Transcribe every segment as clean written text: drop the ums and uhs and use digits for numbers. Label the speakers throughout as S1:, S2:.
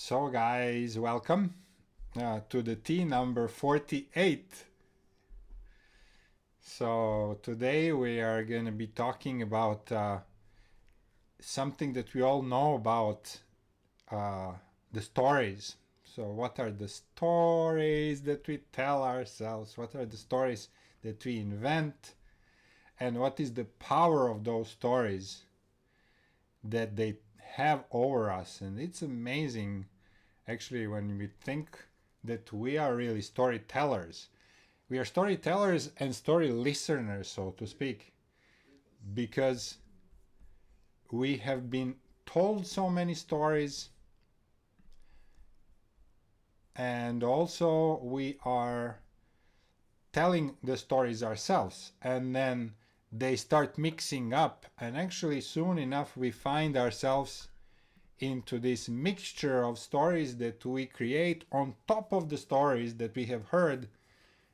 S1: So guys, welcome to the tea number 48. So today we are going to be talking about something that we all know about, the stories. So what are the stories that we tell ourselves? What are the stories that we invent? And what is the power of those stories that they have over us? And it's amazing actually when we think that we are really storytellers. We are storytellers and story listeners, so to speak, because we have been told so many stories, and also we are telling the stories ourselves, and then they start mixing up, and actually soon enough we find ourselves into this mixture of stories that we create on top of the stories that we have heard.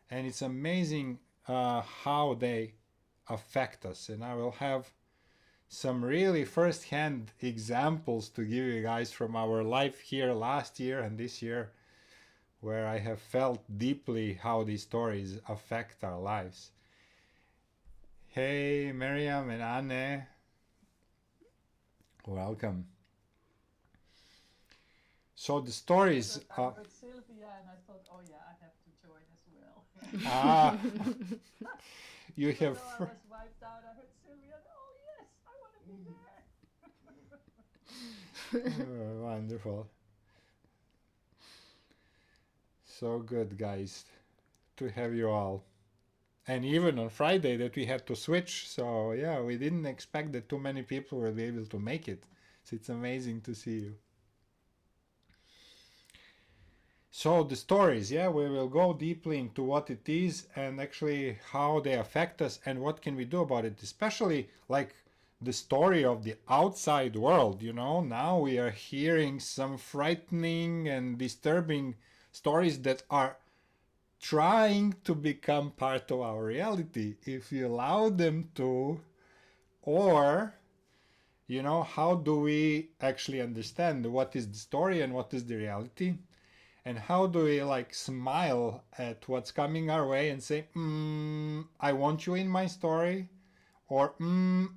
S1: And it's amazing how they affect us. And I will have some really first-hand examples to give you guys from our life here last year and this year, where I have felt deeply how these stories affect our lives. Hey, Miriam and Anne, welcome. So the stories.
S2: I heard Sylvia and I thought, oh yeah, I have to join as well.
S1: Ah, you
S2: Even
S1: have.
S2: though I was wiped out, I heard Sylvia, and, oh yes, I want to be there.
S1: Wonderful. So good, guys, to have you all. And even on Friday that we had to switch. So yeah, we didn't expect that too many people will be able to make it. So it's amazing to see you. So the stories, yeah, we will go deeply into what it is and actually how they affect us and what can we do about it, especially like the story of the outside world. Now we are hearing some frightening and disturbing stories that are trying to become part of our reality if we allow them to. Or how do we actually understand what is the story and what is the reality, and how do we like smile at what's coming our way and say, I want you in my story, or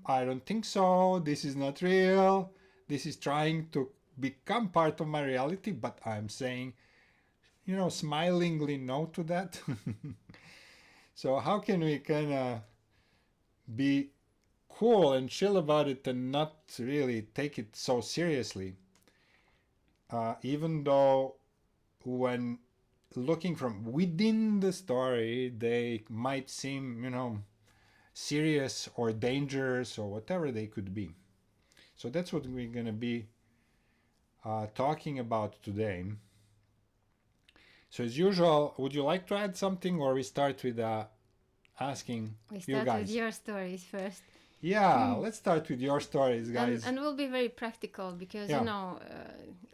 S1: I don't think so, this is not real, this is trying to become part of my reality, but I'm saying, smilingly no to that. So how can we kind of be cool and chill about it and not really take it so seriously? Even though when looking from within the story, they might seem, serious or dangerous or whatever they could be. So that's what we're going to be talking about today. So as usual, would you like to add something, or we start with asking
S3: We
S1: you
S3: start with
S1: guys?
S3: your stories first.
S1: Yeah, let's start with your stories, guys.
S3: And we'll be very practical because
S1: Yeah.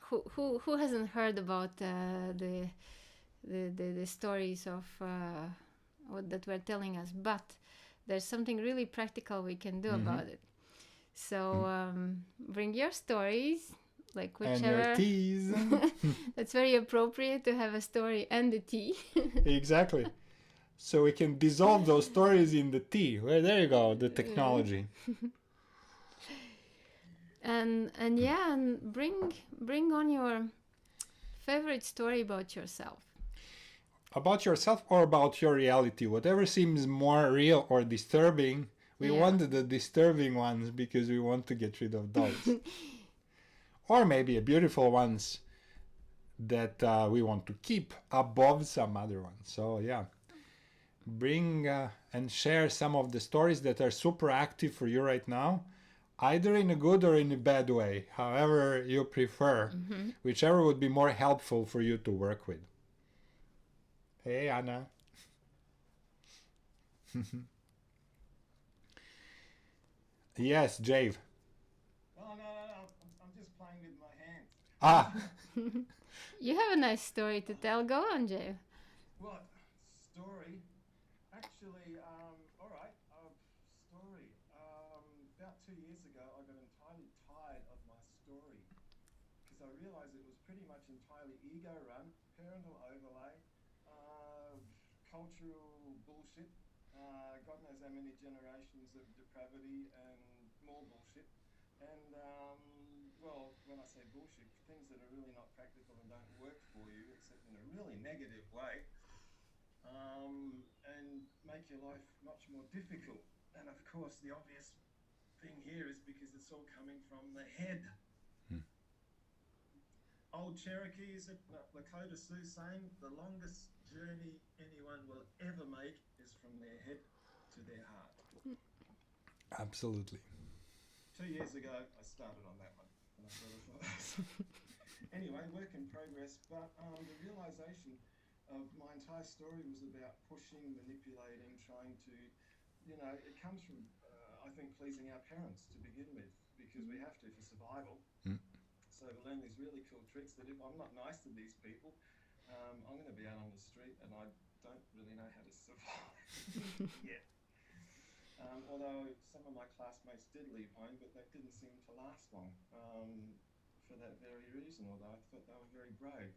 S3: who hasn't heard about the stories of what that were telling us, but there's something really practical we can do about it. So bring your stories, like
S1: And your
S3: whichever.
S1: teas.
S3: That's very appropriate to have a story and a tea.
S1: Exactly. So we can dissolve those stories in the tea. Well, there you go, the technology.
S3: and bring on your favorite story about yourself.
S1: About yourself or about your reality, whatever seems more real or disturbing. We want the disturbing ones because we want to get rid of those. Or maybe a beautiful ones that we want to keep above some other ones. So yeah, bring and share some of the stories that are super active for you right now, either in a good or in a bad way, however you prefer, whichever would be more helpful for you to work with. Hey, Anna. Yes, Jave.
S4: No. I'm just playing with my hands.
S1: Ah.
S3: You have a nice story to tell. Go on, Jay.
S4: What? Story? Actually, all right. Story. About 2 years ago, I got entirely tired of my story
S5: because I realized it was pretty much entirely ego run, parental overlay, cultural bullshit. God knows how many generations of depravity and more bullshit. And well, when I say bullshit, things that are really not practical and don't work for you, except in a really negative way, and make your life much more difficult. And of course, the obvious thing here is because it's all coming from the head. Old Cherokee is it Lakota Sioux saying the longest journey anyone will ever make is from their head to their heart.
S1: Absolutely.
S5: 2 years ago, I started on that one. And I thought, anyway, work in progress. But the realization of my entire story was about pushing, manipulating, trying to, it comes from, I think, pleasing our parents to begin with, because we have to for survival. So to learn these really cool tricks that if I'm not nice to these people, I'm going to be out on the street and I don't really know how to survive yet. Although some of my classmates did leave home, but that didn't seem to last long for that very reason, although I thought they were very brave.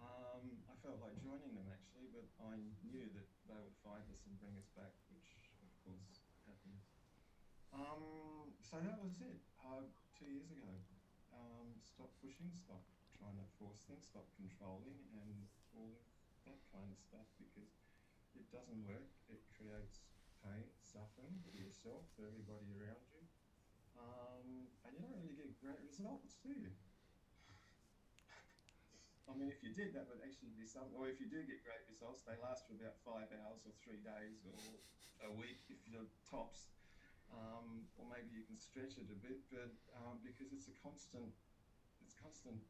S5: I felt like joining them actually, but I knew that they would find us and bring us back, which of course happened. So that was it, 2 years ago. Stop pushing, stop trying to force things, stop controlling and all of that kind of stuff, because it doesn't work. It creates pain, suffering for yourself, for everybody around you. And you don't really get great results, do you? I mean, if you did, that would actually be something. Or if you do get great results, they last for about 5 hours or 3 days or a week if you're tops. Or maybe you can stretch it a bit, but because it's a constant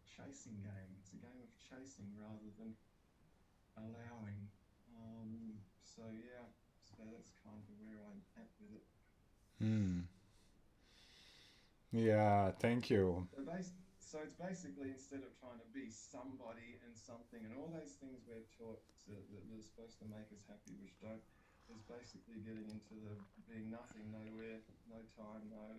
S5: chasing game. It's a game of chasing rather than allowing. So yeah, so that's kind of where I'm at with it.
S1: Yeah, thank you.
S5: So it's basically, instead of trying to be somebody and something and all those things we're taught that are supposed to make us happy, which don't, is basically getting into the being nothing, nowhere, no time, no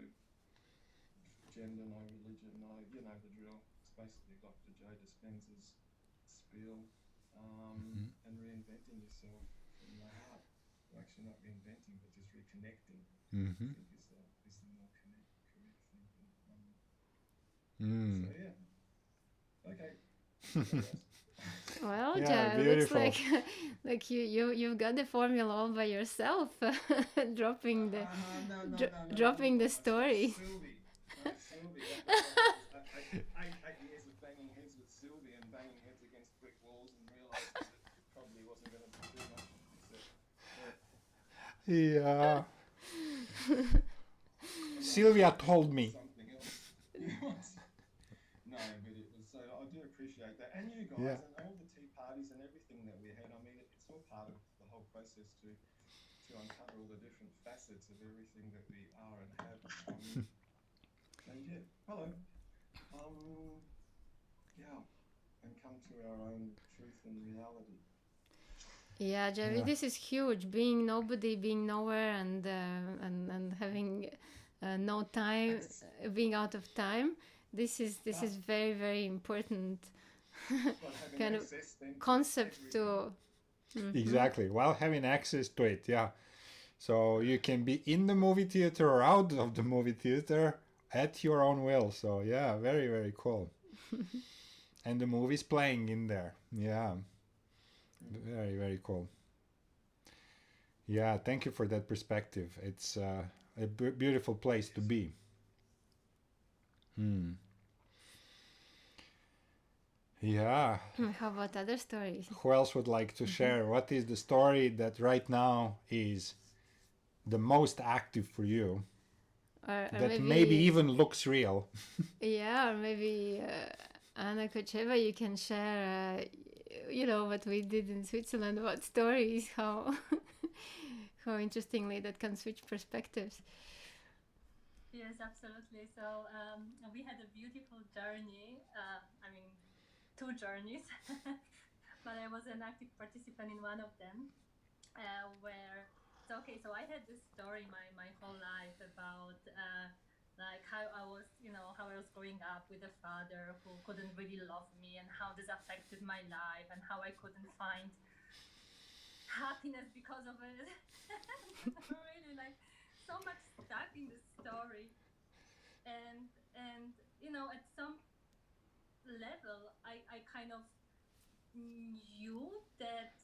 S5: gender, no religion, no, you know the drill. It's basically Dr. Joe Dispenza's spiel, and reinventing yourself from the heart. Well, actually not reinventing, but just reconnecting. I think is the more correct thing. So yeah. Okay.
S3: Well,
S1: Yeah,
S3: looks
S1: beautiful.
S3: like you've got the formula all by yourself, dropping the
S5: No.
S3: dropping the story.
S5: Sylvie. I 8 years of banging heads with Sylvie and banging heads against brick walls and realising that it probably wasn't going to do much.
S1: Yeah. Sylvia told me.
S5: Something else. No, but it was. So I do appreciate that, and you guys, and all the tea parties and everything that we had. I mean, it's all part of the whole process to uncover all the different facets of everything that we are and have. And yeah, hello. Yeah, and come to our own truth and reality.
S3: Yeah, Javi, this is huge. Being nobody, being nowhere, and having no time, being out of time. This is very, very important kind of concept to.
S1: Exactly. While having access to it, yeah. So you can be in the movie theater or out of the movie theater at your own will. So yeah, very, very cool. And the movie's playing in there. Yeah. Very, very cool. Yeah, thank you for that perspective. It's a beautiful place to be. Yeah.
S3: How about other stories?
S1: Who else would like to share? What is the story that right now is the most active for you?
S3: Or
S1: that maybe even looks real.
S3: Yeah, or maybe Anna Kocheva, you can share, what we did in Switzerland, what stories, how how interestingly that can switch perspectives.
S2: Yes, absolutely. So we had a beautiful journey. I mean, 2 journeys, but I was an active participant in one of them, where so I had this story my whole life about like how I was, how I was growing up with a father who couldn't really love me, and how this affected my life, and how I couldn't find happiness because of it. Really, like so much stuck in the story, and at some level, I kind of knew that.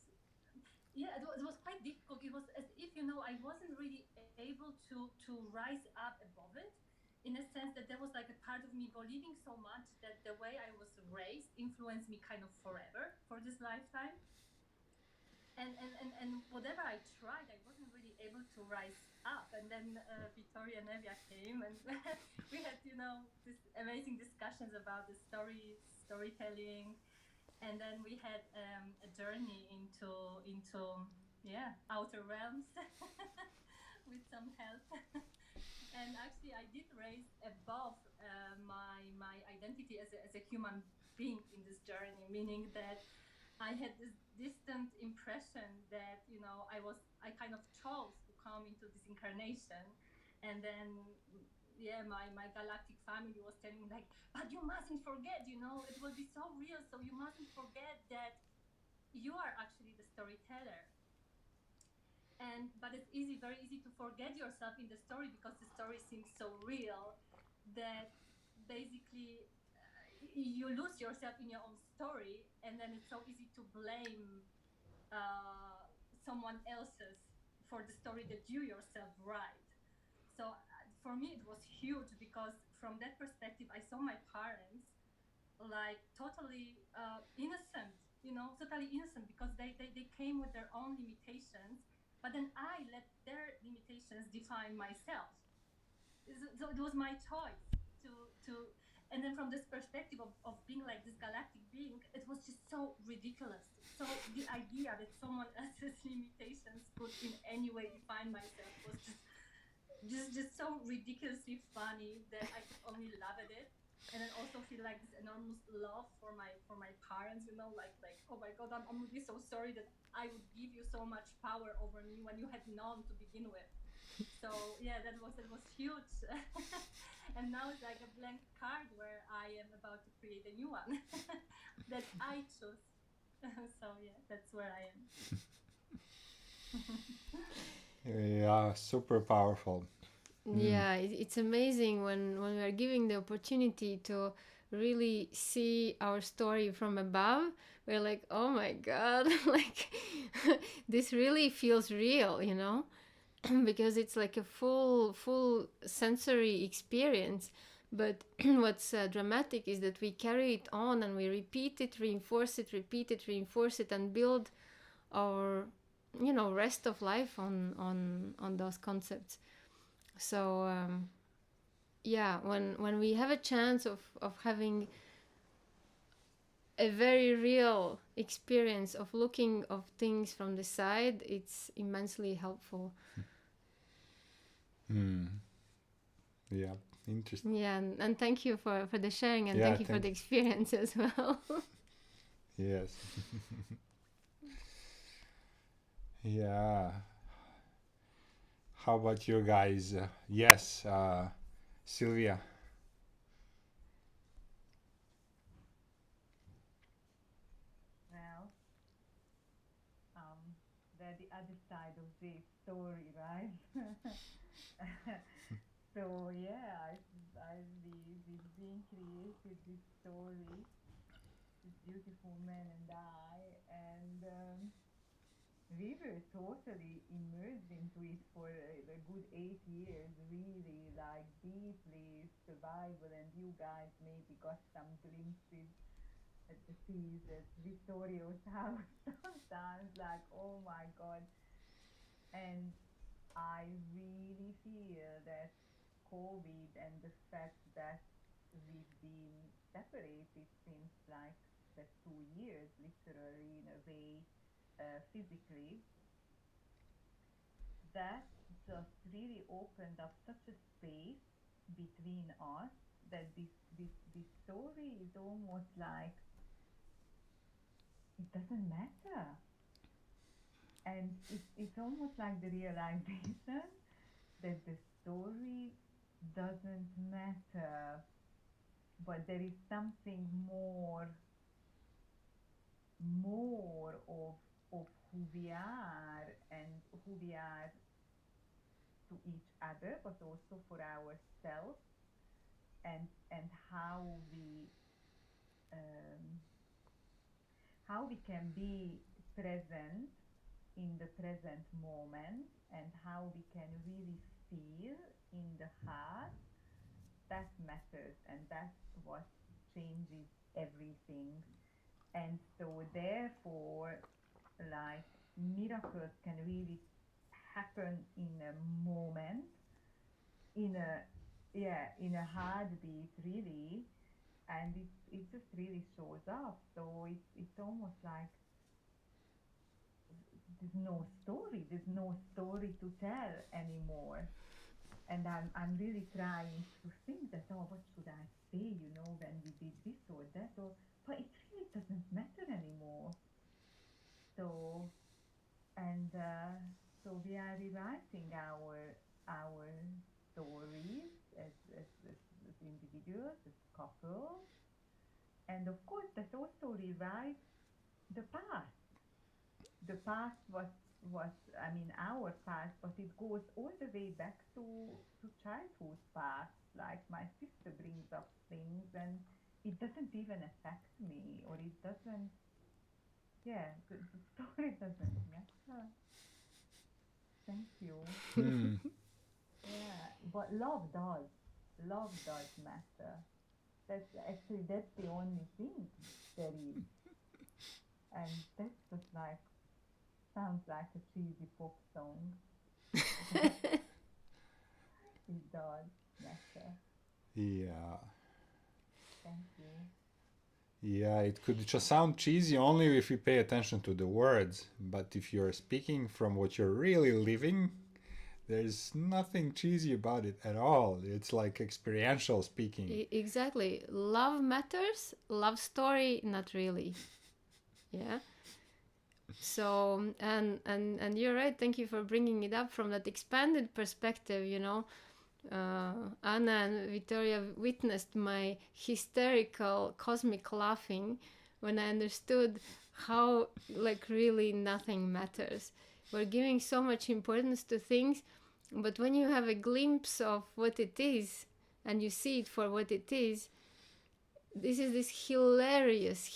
S2: Yeah, it was quite difficult. It was as if I wasn't really able to rise up above it, in a sense that there was like a part of me believing so much that the way I was raised influenced me kind of forever for this lifetime. And whatever I tried, I wasn't really able to rise up. And then Victoria and Evia came, and we had this amazing discussions about the storytelling. And then we had a journey into yeah, outer realms with some help. And actually, I did raise above my identity as a human being in this journey, meaning that I had this distant impression that I kind of chose to come into this incarnation. And then yeah, my galactic family was telling me, like, but you mustn't forget, it will be so real, so you mustn't forget that you are actually the storyteller. And but it's very easy to forget yourself in the story, because the story seems so real that basically you lose yourself in your own story, and then it's so easy to blame someone else's for the story that you yourself write. So for me, it was huge, because from that perspective, I saw my parents like totally innocent, totally innocent, because they came with their own limitations, but then I let their limitations define myself. So it was my choice to and then from this perspective of being like this galactic being, it was just so ridiculous. So the idea that someone else's limitations could in any way define myself was just so ridiculously funny that I could only laugh at it. And then also feel like this enormous love for my parents, like, oh my god, I'm really so sorry that I would give you so much power over me when you had none to begin with. So yeah, that was huge. And now it's like a blank card where I am about to create a new one that I choose. So yeah, that's where I am.
S1: Yeah, super powerful.
S3: Yeah, it's amazing when we are giving the opportunity to really see our story from above. We're like, oh my god, like this really feels real, because it's like a full sensory experience. But what's dramatic is that we carry it on and we repeat it, reinforce it, repeat it, reinforce it, and build our rest of life on those concepts. So yeah, when we have a chance of having a very real experience of looking of things from the side, it's immensely helpful.
S1: Yeah, interesting.
S3: Yeah, and thank you for the sharing, and
S1: Yeah,
S3: thank you for the experience as well.
S1: Yes. Yeah. How about you guys? Yes, Sylvia.
S6: Well, they're the other side of this story, right? So yeah, we've been created this story, this beautiful man and I, and we were totally immersed into it for a good 8 years, really like deeply survival. And you guys maybe got some glimpses at the seas at Vittorio's house sometimes, like, oh my god. And I really feel that COVID and the fact that we've been separated since like the 2 years, literally in a way, physically, that just really opened up such a space between us that this story is almost like it doesn't matter. And it's almost like the realization that the story doesn't matter, but there is something more of who we are and who we are to each other, but also for ourselves, and um, how we can be present in the present moment, and how we can really feel in the heart. That matters, and that's what changes everything. And so therefore, like, miracles can really happen in a moment, in a in a heartbeat, really. And it just really shows up. So it's almost like there's no story to tell anymore. And I'm really trying to think that, oh, what should I say, when we did this or that, or but it really doesn't matter anymore. So, and we are rewriting our stories as individuals, as couples, and of course that also rewrites the past. The past was, I mean, our past, but it goes all the way back to childhood past. Like, my sister brings up things, and it doesn't even affect me, or it doesn't. Yeah, the story doesn't matter. Thank you.
S1: Hmm.
S6: Yeah, but love does matter. That's the only thing there is. And that's just like, sounds like a cheesy pop song. But it does matter.
S1: Yeah.
S6: Thank you.
S1: Yeah, it could just sound cheesy only if you pay attention to the words. But if you're speaking from what you're really living, there's nothing cheesy about it at all. It's like experiential speaking.
S3: Exactly. Love matters. Love story, not really. Yeah. So and you're right. Thank you for bringing it up from that expanded perspective. Anna and Victoria witnessed my hysterical cosmic laughing when I understood how, like, really nothing matters. We're giving so much importance to things, but when you have a glimpse of what it is and you see it for what it is, this is this hilarious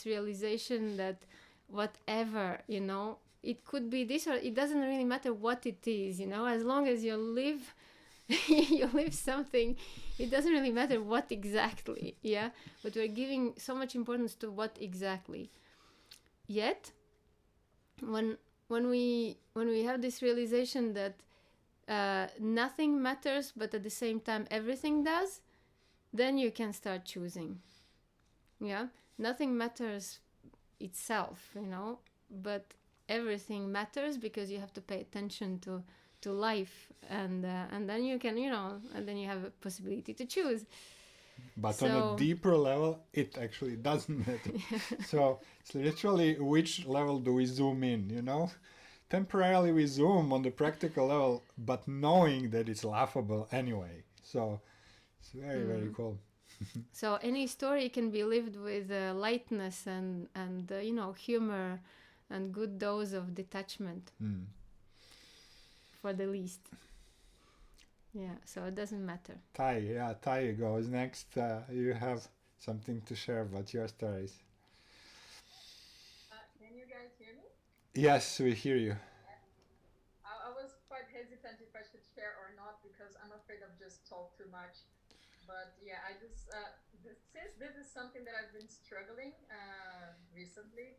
S3: realization that whatever, it could be this, or it doesn't really matter what it is, as long as you live you live something, it doesn't really matter what exactly. Yeah, but we're giving so much importance to what exactly. Yet when when we have this realization that nothing matters, but at the same time everything does, then you can start choosing. Yeah, nothing matters itself, but everything matters because you have to pay attention to life, and then you can, and then you have a possibility to choose.
S1: But on a
S3: So
S1: deeper level, it actually doesn't matter. So it's literally which level do we zoom in, Temporarily we zoom on the practical level, but knowing that it's laughable anyway. So it's very, very cool.
S3: so any story can be lived with lightness and humor and good dose of detachment,
S1: Mm.
S3: for the least. Yeah, so it doesn't matter.
S1: Tai goes next. You have something to share about your stories.
S7: Can you guys hear me?
S1: Yes, we hear you.
S7: I was quite hesitant if I should share or not because I'm afraid I've just talked too much. But yeah, since this is something that I've been struggling recently,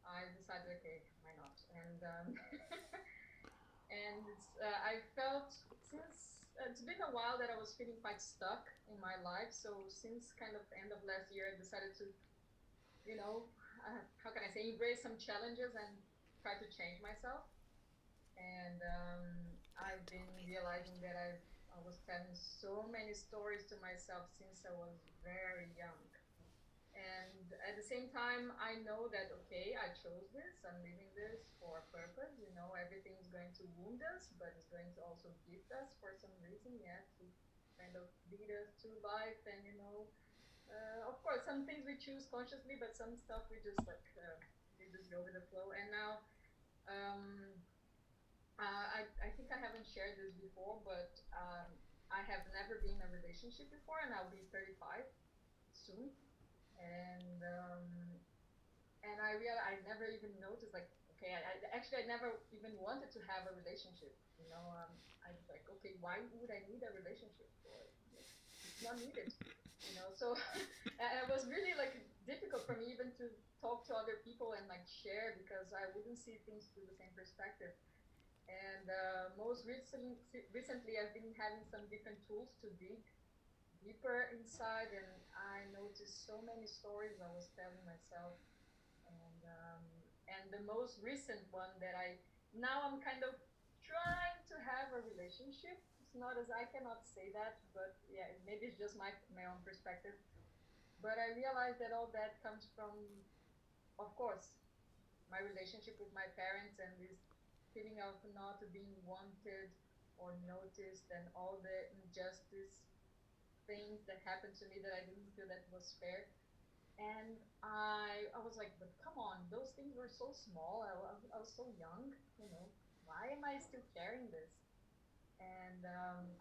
S7: I decided, okay, why not? And and I felt, since it's been a while that I was feeling quite stuck in my life. So since kind of end of last year, I decided to, how can I say, embrace some challenges and try to change myself. And I've been realizing that I was telling so many stories to myself since I was very young. And at the same time, I know that, okay, I chose this, I'm living this for a purpose. Everything is going to wound us, but it's going to also gift us for some reason. Yeah, kind of lead us through life. And of course, some things we choose consciously, but some stuff we just go with the flow. And now, um, I think I haven't shared this before, but I have never been in a relationship before, and I'll be 35 soon. And I realized I never even noticed, like, okay, I never even wanted to have a relationship. I was like, okay, why would I need a relationship for? Like, it's not needed. So and it was really like difficult for me even to talk to other people and like share, because I wouldn't see things through the same perspective. And most recently, I've been having some different tools to dig deeper inside, and I noticed so many stories I was telling myself. And the most recent one that now I'm kind of trying to have a relationship. It's not as I cannot say that, but yeah, maybe it's just my own perspective. But I realized that all that comes from, of course, my relationship with my parents, and this feeling of not being wanted or noticed, and all the injustice things that happened to me that I didn't feel that was fair. And I was like, but come on, those things were so small. I was so young, why am I still carrying this? And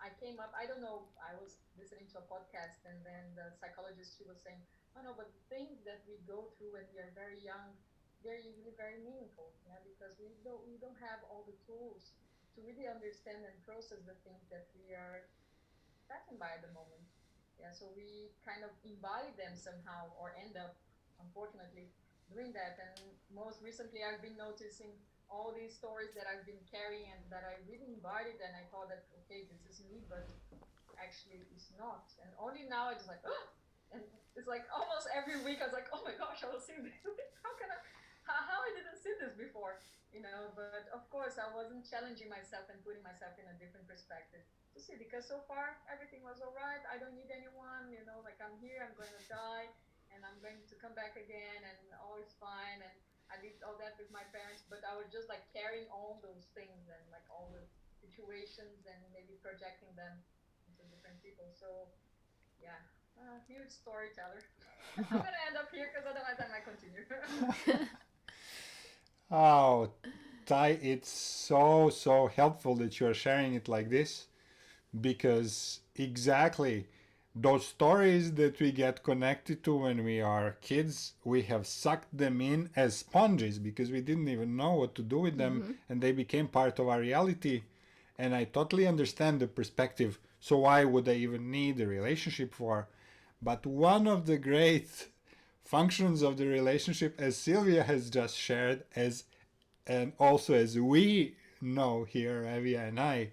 S7: I came up, I don't know, I was listening to a podcast, and then the psychologist, she was saying, oh no, but the things that we go through when we are very young, they're usually very meaningful, yeah, because we don't have all the tools to really understand and process the things that we are passing by at the moment. Yeah, so we kind of embody them somehow, or end up, unfortunately, doing that. And most recently, I've been noticing all these stories that I've been carrying and that I really embodied, and I thought that, okay, this is me, but actually it's not. And only now I just like, oh! And it's like almost every week I was like, oh my gosh, I was seeing this. How can how I didn't see this before? But of course I wasn't challenging myself and putting myself in a different perspective to see, because so far everything was all right. I don't need anyone, like I'm here, I'm going to die, and I'm going to come back again, and all is fine. And I did all that with my parents, but I was just like carrying all those things and like all the situations, and maybe projecting them into different people. So yeah, huge storyteller. I'm gonna end up here because otherwise I might continue.
S1: Oh, Ty, it's so, so helpful that you're sharing it like this, because exactly those stories that we get connected to when we are kids, we have sucked them in as sponges because we didn't even know what to do with them, and they became part of our reality. And I totally understand the perspective. So, why would I even need a relationship for? But one of the great functions of the relationship, as Sylvia has just shared, and also as we know here, Evia and I,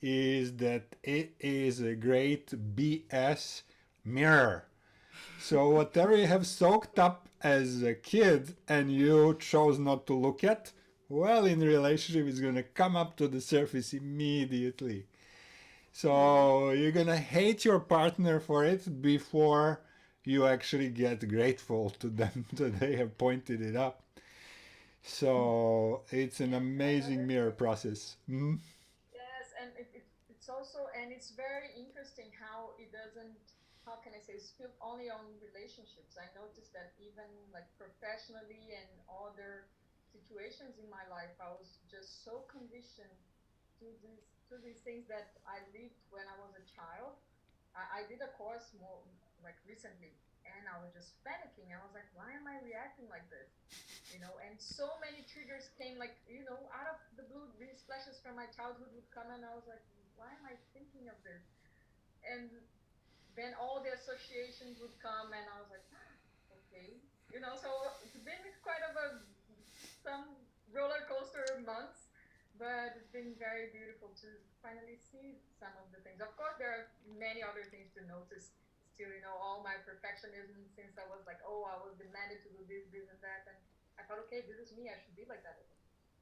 S1: is that it is a great BS mirror. So whatever you have soaked up as a kid and you chose not to look at, well, in relationship, it's gonna come up to the surface immediately. So you're gonna hate your partner for it before you actually get grateful to them that they have pointed it up. So it's an amazing
S7: That's
S1: mirror
S7: true.
S1: process. Mm?
S7: Yes, and it's also, and it's very interesting how it doesn't, how can I say, spill only on relationships. I noticed that even like professionally and other situations in my life, I was just so conditioned to these things that I lived when I was a child. I did a course more like recently, and I was just panicking. I was like, why am I reacting like this? And so many triggers came, like, out of the blue. These flashes from my childhood would come, and I was like, why am I thinking of this? And then all the associations would come, and I was like, okay. So it's been quite of a some roller coaster months, but it's been very beautiful to finally see some of the things. Of course, there are many other things to notice still. All my perfectionism, since I was like, oh, I was demanded to do this, and that, and I thought, okay, this is me. I should be like that.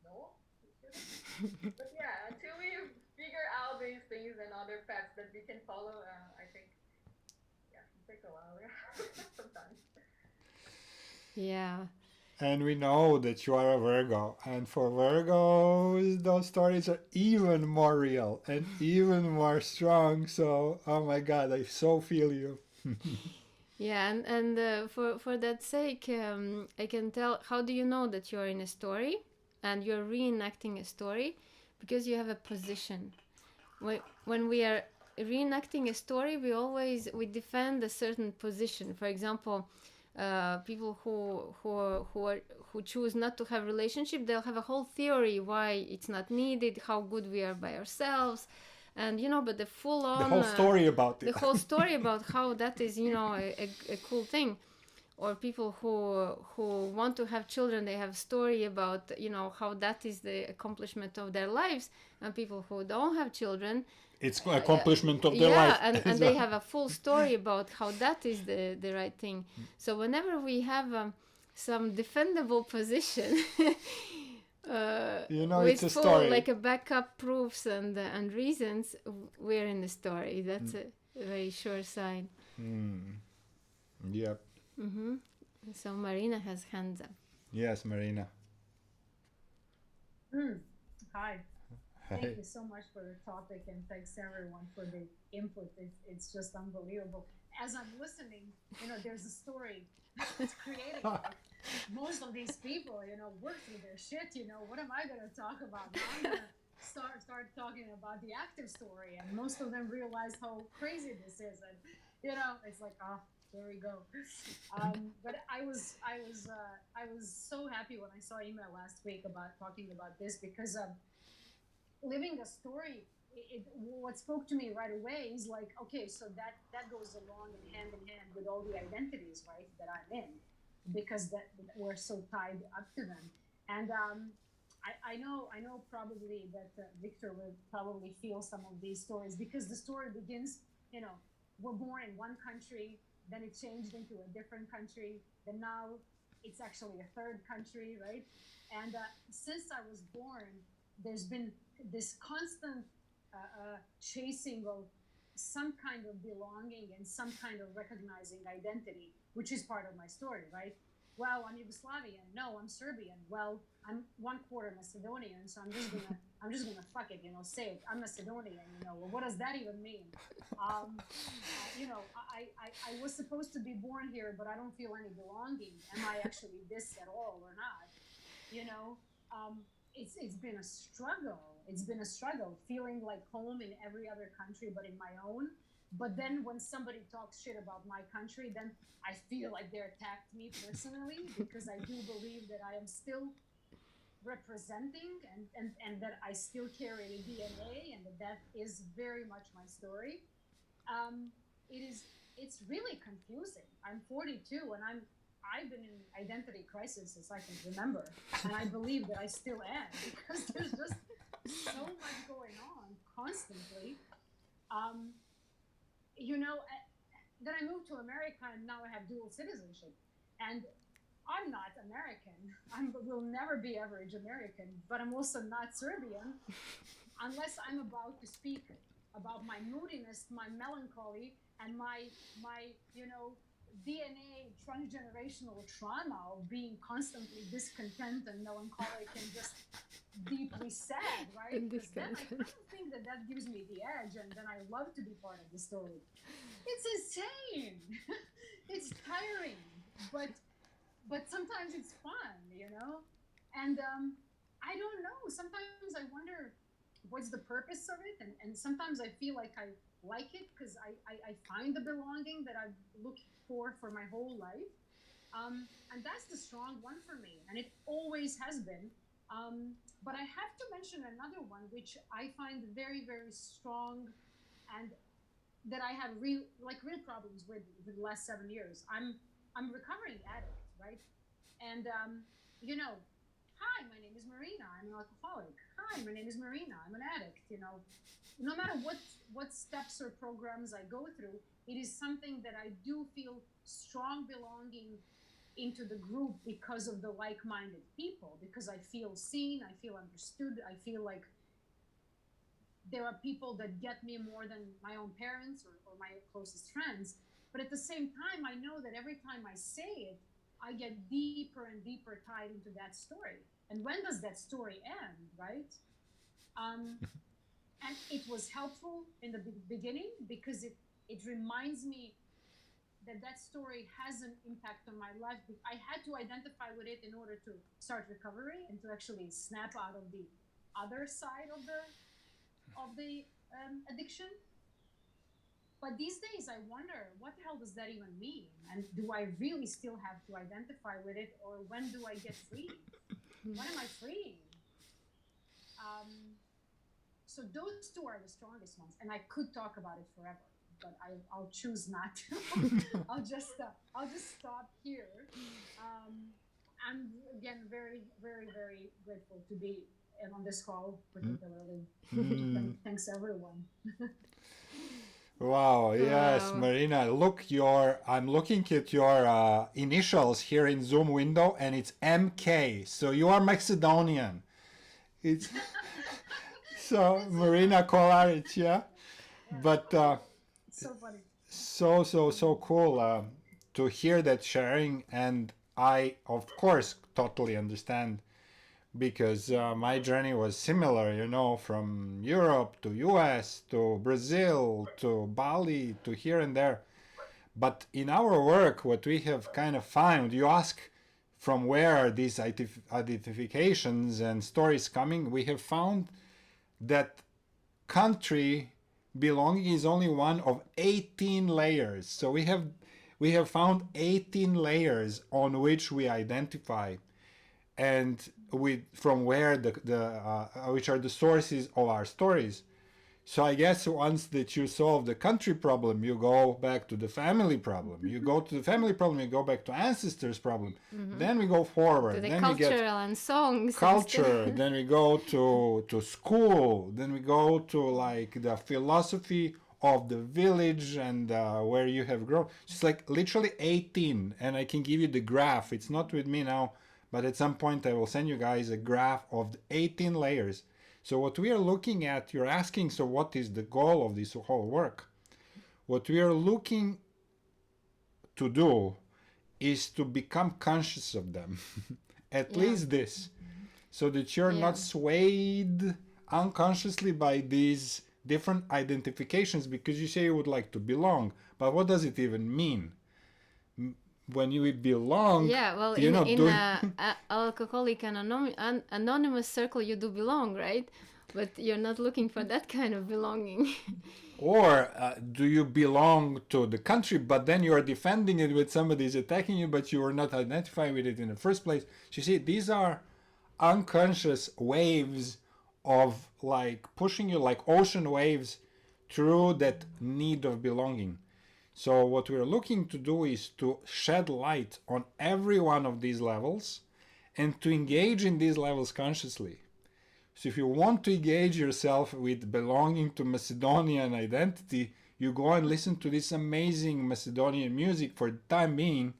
S7: No, you shouldn't. But yeah, until we figure out these things and other paths that we can follow, I think, yeah, it takes a while. Yeah, sometimes.
S3: Yeah.
S1: And we know that you are a Virgo. And for Virgos, those stories are even more real and even more strong. So, oh my God, I so feel you.
S3: Yeah, and for that sake, I can tell. How do you know that you're in a story and you're reenacting a story? Because you have a position. When we are reenacting a story, we defend a certain position. For example, people who choose not to have relationship, they'll have a whole theory why it's not needed, how good we are by ourselves, and but the full
S1: The
S3: on
S1: whole story about
S3: the
S1: it.
S3: whole story about how that is a cool thing. Or people who want to have children, they have a story about how that is the accomplishment of their lives. And people who don't have children,
S1: It's accomplishment of their
S3: yeah,
S1: life.
S3: and they have a full story about how that is the right thing. So whenever we have some defendable position
S1: It's
S3: with
S1: a
S3: full,
S1: story.
S3: like, a backup proofs and reasons, we're in the story. That's a very sure sign.
S1: Yep.
S3: So Marina has hands up.
S1: Yes, Marina.
S8: Hi.
S1: Hey.
S8: Thank you so much for the topic, and thanks everyone for the input. It's just unbelievable. As I'm listening, there's a story it's creating. Like, most of these people, work through their shit. What am I going to talk about? Now I'm going to start talking about the active story, and most of them realize how crazy this is, and it's like, there we go. But I was so happy when I saw email last week about talking about this, because living a story, what spoke to me right away is like, okay, so that goes along and hand in hand with all the identities, right, that I'm in, because that we're so tied up to them. And I know probably that Victor will probably feel some of these stories, because the story begins, we're born in one country, then it changed into a different country, then now it's actually a third country, right? And since I was born, there's been this constant chasing of some kind of belonging and some kind of recognizing identity, which is part of my story, right? Well, I'm Yugoslavian. No, I'm Serbian. Well, I'm one quarter Macedonian, so I'm just gonna fuck it, say it. I'm Macedonian. Well, what does that even mean? I was supposed to be born here, but I don't feel any belonging. Am I actually this at all or not? You know, it's been a struggle. It's been a struggle feeling like home in every other country but in my own. But then when somebody talks shit about my country, then I feel like they attacked me personally, because I do believe that I am still representing, and that I still carry the DNA, and that is very much my story. um, it is it's really confusing. I'm 42, and I've been in identity crisis since I can remember, and I believe that I still am, because there's just so much going on constantly. Um, then I moved to America, and now I have dual citizenship, and I'm not American. I will never be average American, but I'm also not Serbian, unless I'm about to speak about my moodiness, my melancholy, and my DNA transgenerational trauma of being constantly discontent and melancholic and just deeply sad, right? Because then I kind of think that gives me the edge, and then I love to be part of the story. It's insane. It's tiring, but sometimes it's fun. And I don't know. Sometimes I wonder what's the purpose of it, and sometimes I feel like I like it, because I find the belonging that I've looked for my whole life. And that's the strong one for me, and it always has been. But I have to mention another one, which I find very, very strong, and that I have real problems with the last 7 years. I'm a recovering addict, right? And hi, my name is Marina. I'm an alcoholic. Hi, my name is Marina. I'm an addict. No matter what steps or programs I go through, it is something that I do feel strong belonging into the group, because of the like-minded people, because I feel seen, I feel understood, I feel like there are people that get me more than my own parents, or my closest friends. But at the same time, I know that every time I say it, I get deeper and deeper tied into that story. And when does that story end, right? Um, and it was helpful in the beginning because it reminds me that that story has an impact on my life. I had to identify with it in order to start recovery and to actually snap out of the other side of the addiction. But these days, I wonder what the hell does that even mean? And do I really still have to identify with it, or when do I get free? When am I free? So those two are the strongest ones, and I could talk about it forever, but I'll choose not to. I'll just stop here. I'm again very, very, very grateful to be on this call, particularly. Thanks everyone.
S1: Wow, yes,
S3: Wow.
S1: Marina. Look, I'm looking at your initials here in Zoom window, and it's MK. So you are Macedonian. It's so Marina Kolaric, yeah. But
S8: So funny.
S1: so cool to hear that sharing, and I of course totally understand because my journey was similar, you know, from Europe to US to Brazil to Bali to here and there. But in our work, what we have kind of found, you ask from where are these identifications and stories coming, we have found that country belonging is only one of 18 layers. So we have found 18 layers on which we identify, and with from where the which are the sources of our stories. So I guess once that you solve the country problem, you go back to the family problem. You go to the family problem, you go back to ancestors problem. Then we go forward.
S3: To the
S1: Then we
S3: cultural
S1: get
S3: and songs.
S1: culture. Then we go to school. Then we go to like the philosophy of the village and where you have grown. It's like literally 18, and I can give you the graph. It's not with me now, but at some point I will send you guys a graph of the 18 layers. So what we are looking at, you're asking, so what is the goal of this whole work? What we are looking to do is to become conscious of them. At
S3: Yeah.
S1: least this. So that you're
S3: Yeah.
S1: not swayed unconsciously by these different identifications, because you say you would like to belong. But what does it even mean? When you belong,
S3: Yeah, well,
S1: you're not
S3: in
S1: doing...
S3: a alcoholic and anonymous circle, you do belong, right? But you're not looking for that kind of belonging.
S1: Or do you belong to the country, but then you are defending it with somebody is attacking you, but you are not identifying with it in the first place? So you see, these are unconscious waves of like pushing you like ocean waves through that need of belonging. So what we're looking to do is to shed light on every one of these levels and to engage in these levels consciously. So if you want to engage yourself with belonging to Macedonian identity, you go and listen to this amazing Macedonian music for the time being,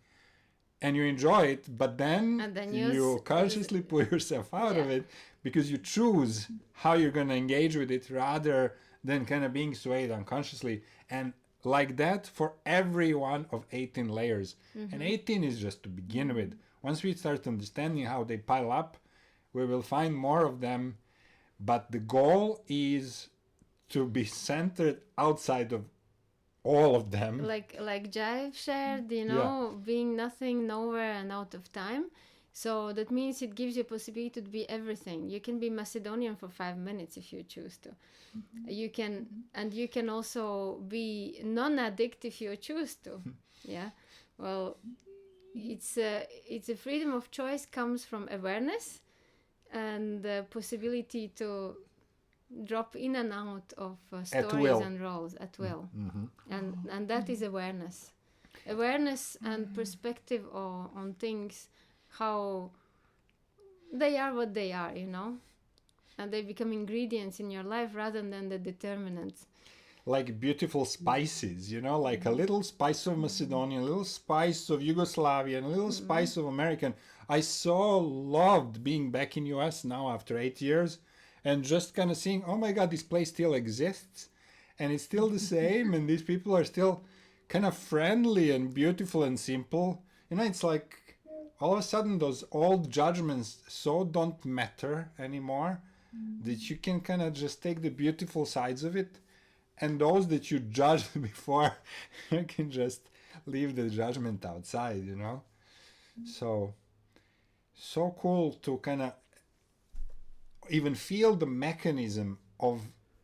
S1: and you enjoy it, but then,
S3: And then
S1: you consciously pull yourself out of
S3: Yeah.
S1: it because you choose how you're going to engage with it rather than kind of being swayed unconsciously. And like that for every one of 18 layers. And 18 is just to begin with. Once we start understanding how they pile up, we will find more of them. But the goal is to be centered outside of all of them.
S3: like Jive shared, you know, being nothing, nowhere, and out of time. So that means it gives you a possibility to be everything. You can be Macedonian for 5 minutes if you choose to. You can, and you can also be non-addict if you choose to. Yeah. Well, it's a freedom of choice comes from awareness and the possibility to drop in and out of stories
S1: will.
S3: and roles at will. And that is awareness and perspective on things, how they are what they are, you know, and they become ingredients in your life rather than the determinants.
S1: Like beautiful spices, you know, like a little spice of Macedonian, a little spice of Yugoslavian, a little spice of American. I so loved being back in US now after 8 years and just kind of seeing, oh my God, this place still exists and it's still the same and these people are still kind of friendly and beautiful and simple. You know, it's like all of a sudden those old judgments so don't matter anymore, that you can kind of just take the beautiful sides of it, and those that you judged before, you can just leave the judgment outside, you know. So cool to kind of even feel the mechanism of,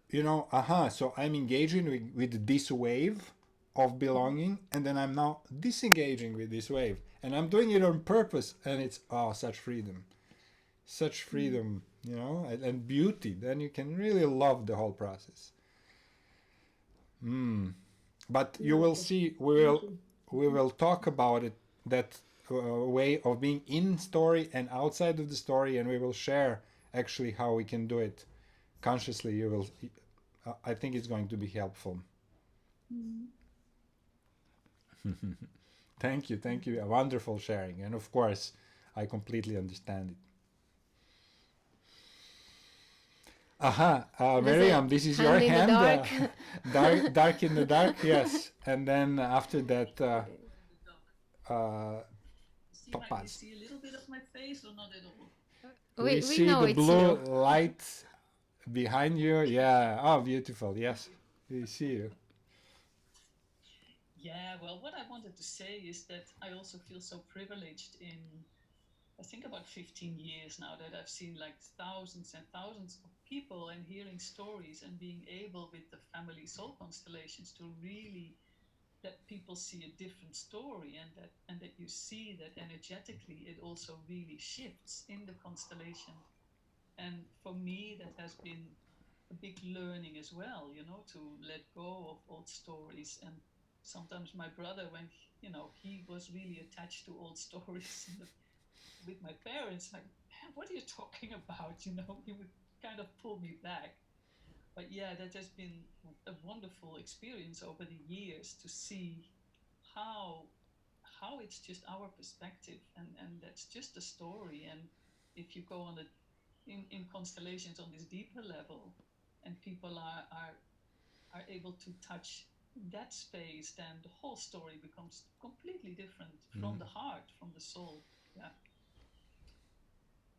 S1: you know, so I'm engaging with this wave of belonging, and then I'm now disengaging with this wave, and I'm doing it on purpose, and it's such freedom, you know, and beauty. Then you can really love the whole process. But you will see, we will talk about it, that way of being in story and outside of the story, and we will share actually how we can do it consciously. You will, I think it's going to be helpful. Thank you, a wonderful sharing, and of course I completely understand it. Miriam, this is your hand. Dark in the dark, yes. And then after that, Topaz.
S9: See a little bit of my face or not at all?
S1: We see
S3: know
S1: the
S3: it's
S1: blue
S3: you.
S1: light behind you. Yeah. Oh, beautiful. Yes, we see you.
S9: Yeah, well, what I wanted to say is that I also feel so privileged in, I think about 15 years now, that I've seen like thousands and thousands of people and hearing stories and being able with the family soul constellations to really let people see a different story, and that you see that energetically it also really shifts in the constellation. And for me, that has been a big learning as well, you know, to let go of old stories. And sometimes my brother, when you know, he was really attached to old stories with my parents, like, what are you talking about? You know, he would kind of pull me back. But yeah, that has been a wonderful experience over the years to see how it's just our perspective, and that's just a story. And if you go on the in constellations on this deeper level, and people are able to touch that space, then the whole story becomes completely different from the heart, from the soul. Yeah.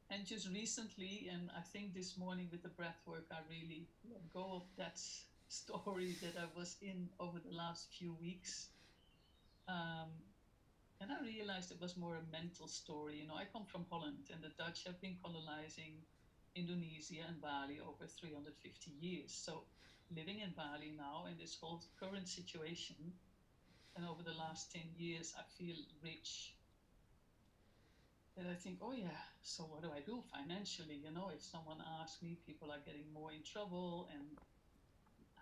S9: And just recently, and I think this morning with the breath work, I really let go of that story that I was in over the last few weeks. And I realized it was more a mental story. You know, I come from Holland, and the Dutch have been colonizing Indonesia and Bali over 350 years. So living in Bali now in this whole current situation, and over the last 10 years, I feel rich. And I think, oh yeah, so what do I do financially? You know, if someone asks me, people are getting more in trouble. And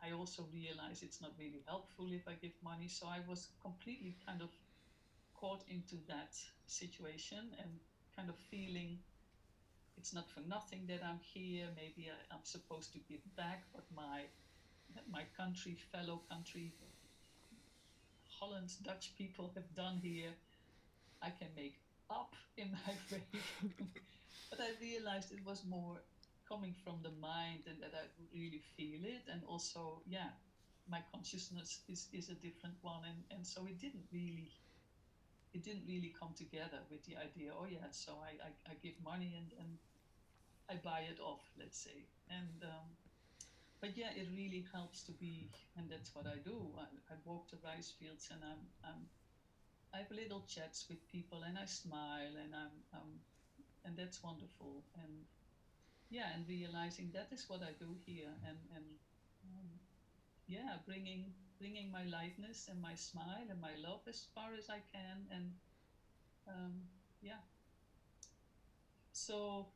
S9: I also realize it's not really helpful if I give money. So I was completely kind of caught into that situation, and kind of feeling it's not for nothing that I'm here. Maybe I'm supposed to give back what my country, fellow country, Holland, Dutch people have done here. I can make up in my grave. But I realized it was more coming from the mind, and that I really feel it. And also, yeah, my consciousness is a different one. And so it didn't really come together with the idea, oh yeah, so I give money and I buy it off, let's say. And but yeah, it really helps to be, and that's what I do. I walk the rice fields, and I have little chats with people, and I smile, and and that's wonderful. And yeah, and realizing that is what I do here, and yeah, bringing my lightness and my smile and my love as far as I can. And yeah, so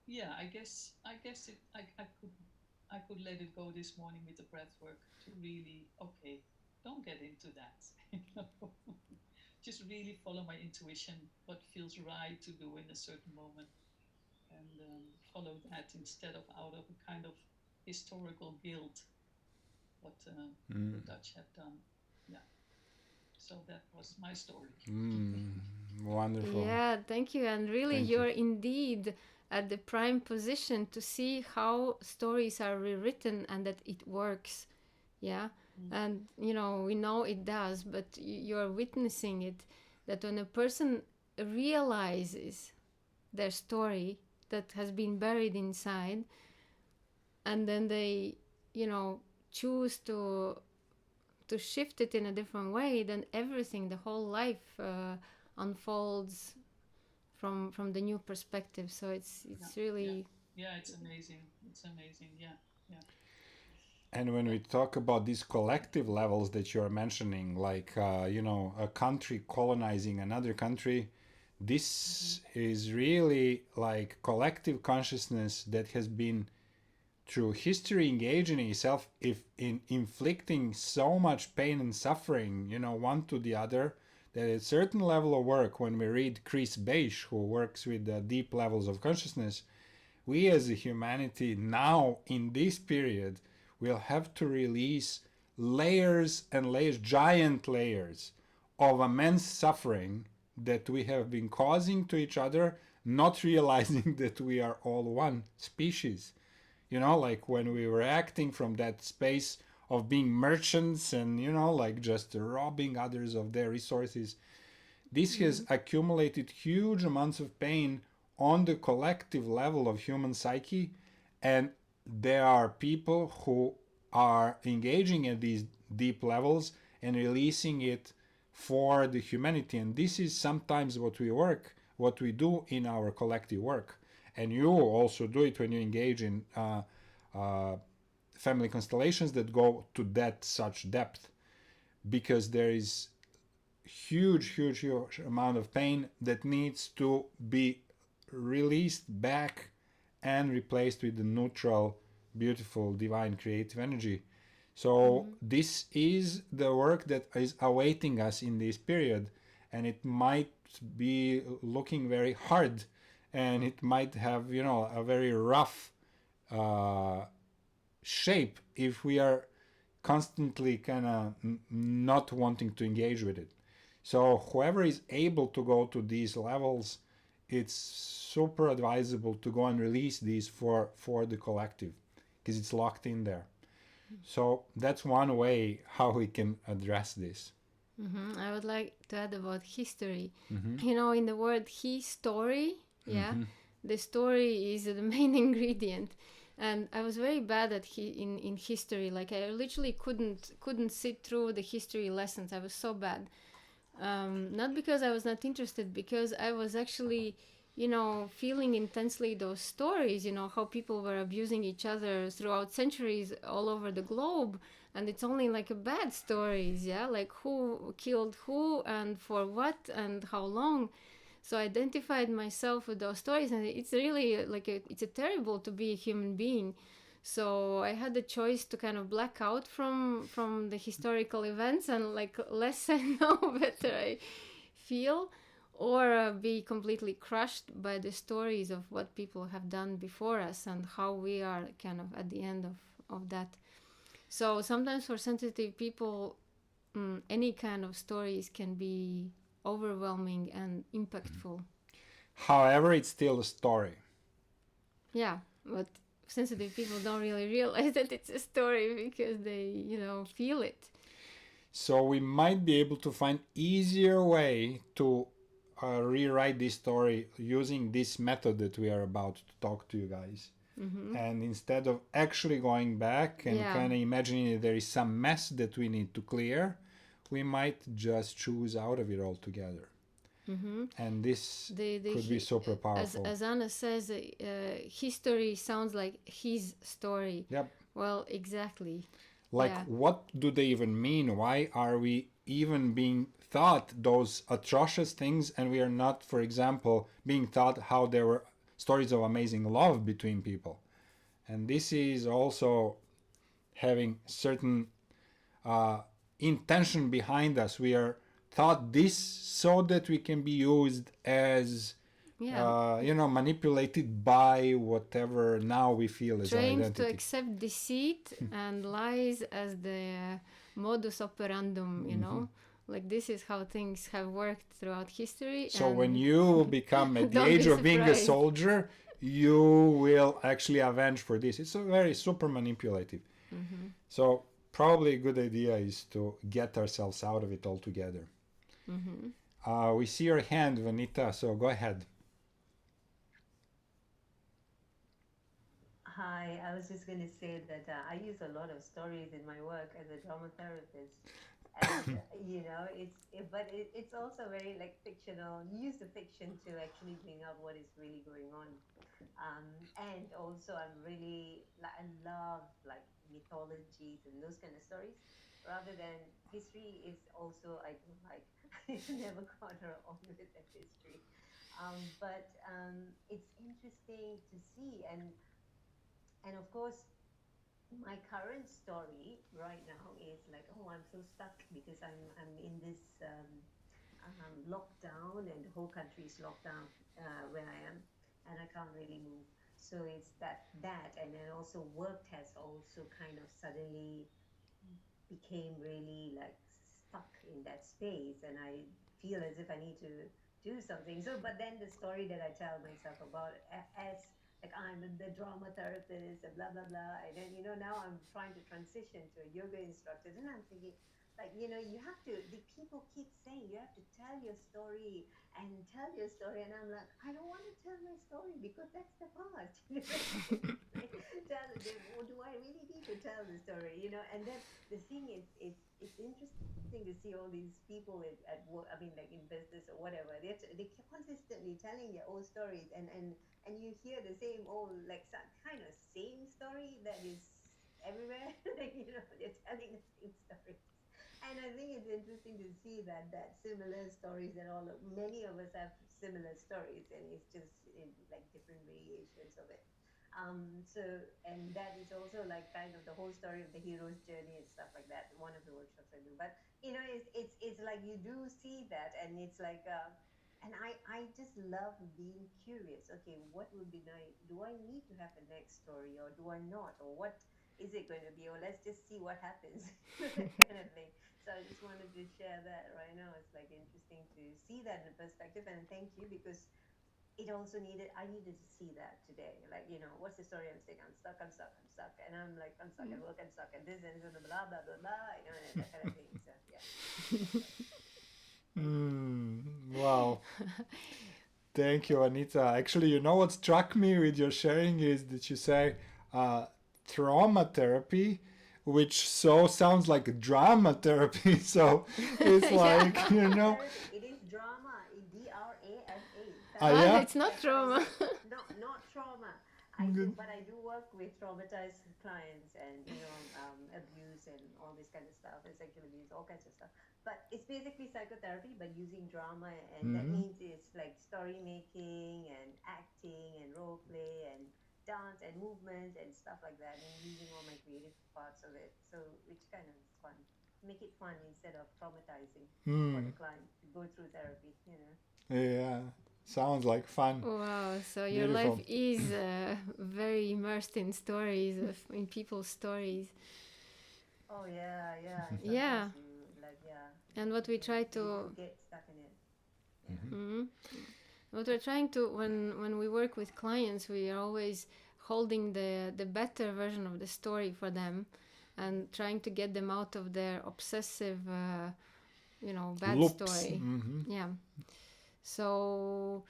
S9: yeah, I guess I could let it go this morning with the breath work, to really, okay, don't get into that. You know? Just really follow my intuition, what feels right to do in a certain moment, and follow that, instead of out of a kind of historical guilt, what the Dutch have done. Yeah. So that was my story.
S1: Wonderful.
S3: Yeah, thank you. And really,
S1: Thank
S3: you're
S1: you.
S3: indeed at the prime position to see how stories are rewritten and that it works. Yeah. And, you know, we know it does, but you're witnessing it. That when a person realizes their story that has been buried inside, and then they, choose to shift it in a different way, then everything, the whole life unfolds from the new perspective. So it's really
S9: It's amazing. It's amazing. Yeah.
S1: And when we talk about these collective levels that you're mentioning, like, a country colonizing another country, this is really like collective consciousness that has been through history engaging itself if in inflicting so much pain and suffering, one to the other, that at a certain level of work, when we read Chris Beisch, who works with the deep levels of consciousness, we as a humanity now in this period will have to release layers and layers, giant layers of immense suffering that we have been causing to each other, not realizing that we are all one species. Like when we were acting from that space of being merchants and, like just robbing others of their resources. This has accumulated huge amounts of pain on the collective level of human psyche, and there are people who are engaging at these deep levels and releasing it for the humanity. And this is sometimes what we do in our collective work. And you also do it when you engage in family constellations that go to that such depth, because there is huge amount of pain that needs to be released back and replaced with the neutral, beautiful, divine, creative energy. So this is the work that is awaiting us in this period, and it might be looking very hard, and it might have, a very rough shape if we are constantly kind of not wanting to engage with it. So whoever is able to go to these levels, it's super advisable to go and release these for the collective, because it's locked in there. So that's one way how we can address this.
S3: I would like to add about history. In the word story, the story is the main ingredient. And I was very bad at in history. Like I literally couldn't sit through the history lessons. I was so bad. Not because I was not interested, because I was actually, feeling intensely those stories, how people were abusing each other throughout centuries all over the globe. And it's only like a bad stories, like who killed who and for what and how long. So I identified myself with those stories, and it's really like it's a terrible to be a human being. So I had the choice to kind of black out from the historical events, and like less I know, better I feel, or be completely crushed by the stories of what people have done before us and how we are kind of at the end of that. So sometimes for sensitive people, any kind of stories can be overwhelming and impactful.
S1: However, it's still a story.
S3: Yeah, but sensitive people don't really realize that it's a story because they, feel it.
S1: So we might be able to find easier way to rewrite this story using this method that we are about to talk to you guys. And instead of actually going back and kind of imagining that there is some mess that we need to clear, we might just choose out of it altogether. And this could be super powerful.
S3: As Anna says, history sounds like his story.
S1: Yep.
S3: Well, exactly.
S1: Like, what do they even mean? Why are we even being taught those atrocious things, and we are not, for example, being taught how there were stories of amazing love between people? And this is also having certain intention behind us. We are taught this so that we can be used as manipulated by whatever now we feel as
S3: trained
S1: identity.
S3: To accept deceit and lies as the modus operandum, like this is how things have worked throughout history.
S1: So when you become at the age of being a soldier, you will actually avenge for this. It's a very super manipulative. So probably a good idea is to get ourselves out of it altogether. We see your hand, Vanita, so go ahead.
S10: Hi, I was just going to say that I use a lot of stories in my work as a drama therapist. And, it's also very like fictional. You use the fiction to actually bring out what is really going on. And also, I love like mythologies and those kind of stories rather than history is also, I don't like. I never got on with that history. But it's interesting to see. And of course, my current story right now is like, oh, I'm so stuck because I'm in this lockdown, and the whole country is locked down where I am, and I can't really move. So it's that, and then also work has also kind of suddenly became really like stuck in that space, and I feel as if I need to do something. So but then the story that I tell myself about as like I'm the drama therapist and blah blah blah, and then now I'm trying to transition to a yoga instructor, and I'm thinking like you have to, the people keep saying you have to tell your story and tell your story, and I'm like, I don't want to tell my story because that's the past. Do I really need to tell the story, and then the thing is, it's interesting to see all these people at work. I mean, like in business or whatever. They keep consistently telling their own stories, and you hear the same old like some kind of same story that is everywhere. Like, they're telling the same stories. And I think it's interesting to see that similar stories, and all many of us have similar stories, and it's just in like different variations of it. So, and that is also like kind of the whole story of the hero's journey and stuff like that. One of the workshops I do, but it's like you do see that, and it's like, and I just love being curious. Okay, what would be nice? Do I need to have a next story, or do I not? Or what is it going to be? Or let's just see what happens, that kind of thing. So I just wanted to share that right now. It's like interesting to see that in perspective, and thank you, because it also needed, I needed to see that today. Like, what's the story I'm saying? I'm stuck, and I'm like, I'm stuck at work, I'm stuck at this, and blah blah blah blah, and that kind of thing. So yeah, that's what. Thank you.
S1: Wow. Thank you, Anita. Actually, what struck me with your sharing is that you say uh, trauma therapy, which so sounds like drama therapy. So it's
S3: Yeah.
S1: like,
S10: Drama therapy. It is drama. DRAMA.
S3: Ah,
S1: yeah.
S10: Therapy.
S3: it's not
S10: That's what I
S3: trauma.
S10: do. Not trauma.
S1: Good.
S10: But I do work with traumatized clients, and abuse and all this kind of stuff, and sexual abuse, all kinds of stuff. But it's basically psychotherapy, but using drama, and that
S1: Mm-hmm.
S10: means it's like story making and acting and role play and dance and movements and stuff like that, and using all my creative parts of it. So which kind of is fun. Make it fun instead of traumatizing for the
S1: Mm.
S10: client to go through therapy.
S1: Yeah. Sounds like fun.
S3: Wow, so your life
S1: Beautiful.
S3: is very immersed in stories, in people's stories.
S10: Oh yeah, yeah. Sometimes
S3: Yeah,
S10: you like, yeah,
S3: and what we try
S10: you just
S3: to,
S10: get stuck in it. Yeah.
S3: mhm. What we're trying to, when we work with clients, we are always holding the better version of the story for them, and trying to get them out of their obsessive, bad
S1: Loops.
S3: story.
S1: Mm-hmm.
S3: Yeah. So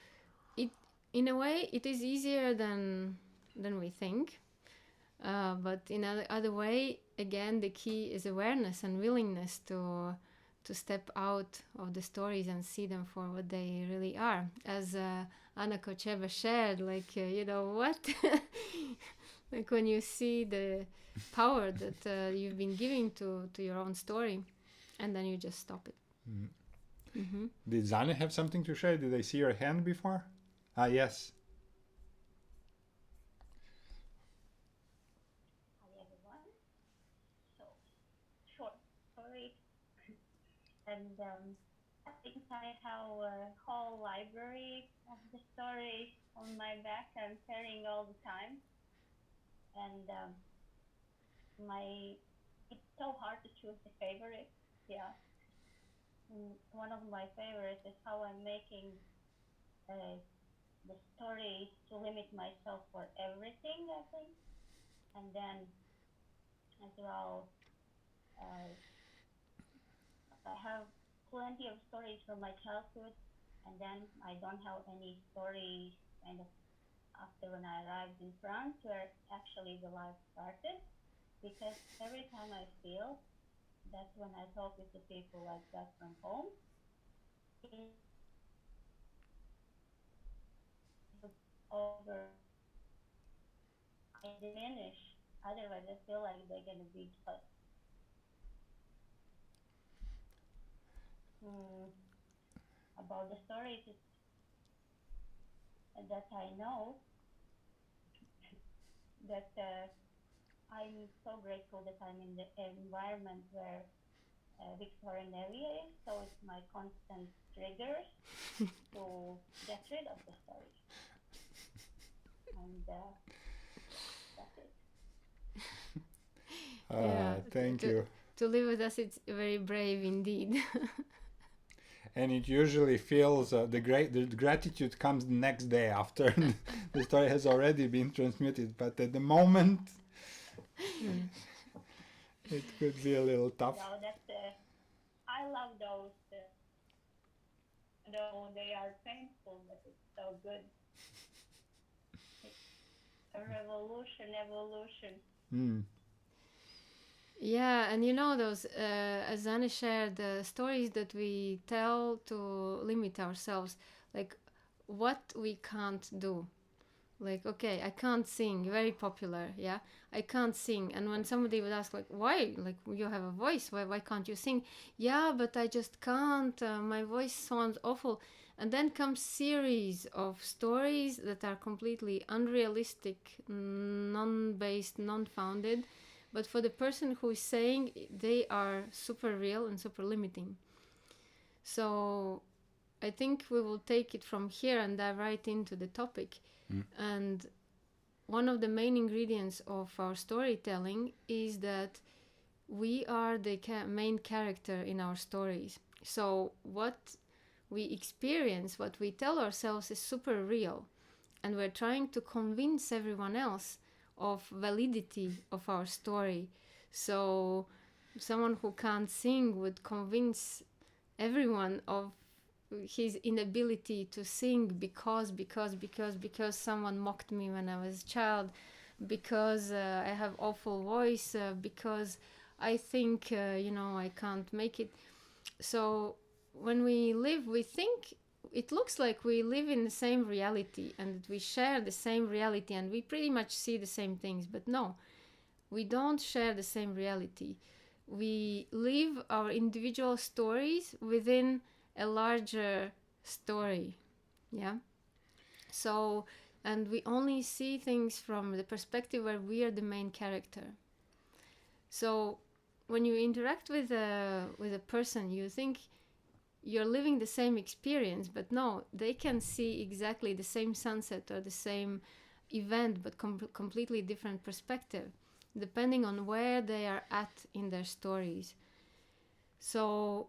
S3: it, in a way, it is easier than we think. But in other way, again, the key is awareness and willingness to step out of the stories and see them for what they really are. As Anna Kocheva shared, like, what? Like when you see the power that you've been giving to your own story, and then you just stop it. Mm-hmm.
S1: Did Zane have something to share? Did I see your hand before? Ah, yes.
S11: Hi everyone. So, short story, and I think I have a whole library of the stories on my back I'm carrying all the time, and my it's so hard to choose a favorite. Yeah, one of my favorites is how I'm making uh, the stories to limit myself for everything. I think, and then as well, uh, I have plenty of stories from my childhood, and then I don't have any stories kind of after when I arrived in France, where actually the life started. Because every time I feel that when I talk with the people like that from home, it's over, I diminish. Otherwise, I feel like they're gonna be just about the stories that I know. That I'm so grateful that I'm in the environment where Victorian area is, so it's my constant triggers to get rid of the stories, and that's it.
S3: Yeah,
S1: Thank you.
S3: to live with us, it's very brave indeed.
S1: And it usually feels the gratitude comes the next day after the story has already been transmuted. But at the moment, it could be a little tough.
S11: So that's I love those. Though they are painful, but it's so good. It's a revolution, evolution.
S1: Mm.
S3: Yeah, and you know those, as Anna shared, the stories that we tell to limit ourselves, like what we can't do. Like, okay, I can't sing, very popular, yeah? I can't sing. And when somebody would ask, like, why? Like, you have a voice, why can't you sing? Yeah, but I just can't, my voice sounds awful. And then comes series of stories that are completely unrealistic, non-based, non-founded. But for the person who is saying, they are super real and super limiting. So I think we will take it from here and dive right into the topic. And one of the main ingredients of our storytelling is that we are the main character in our stories. So what we experience, what we tell ourselves is super real. And we're trying to convince everyone else of validity of our story. So someone who can't sing would convince everyone of his inability to sing because someone mocked me when I was a child, because I have awful voice, because I think I can't make it. So when we live, we think it looks like we live in the same reality and that we share the same reality and we pretty much see the same things, but no, we don't share the same reality. We live our individual stories within a larger story. Yeah. So, and we only see things from the perspective where we are the main character. So when you interact with a person, you think you're living the same experience, but no, they can see exactly the same sunset or the same event, but completely different perspective, depending on where they are at in their stories. So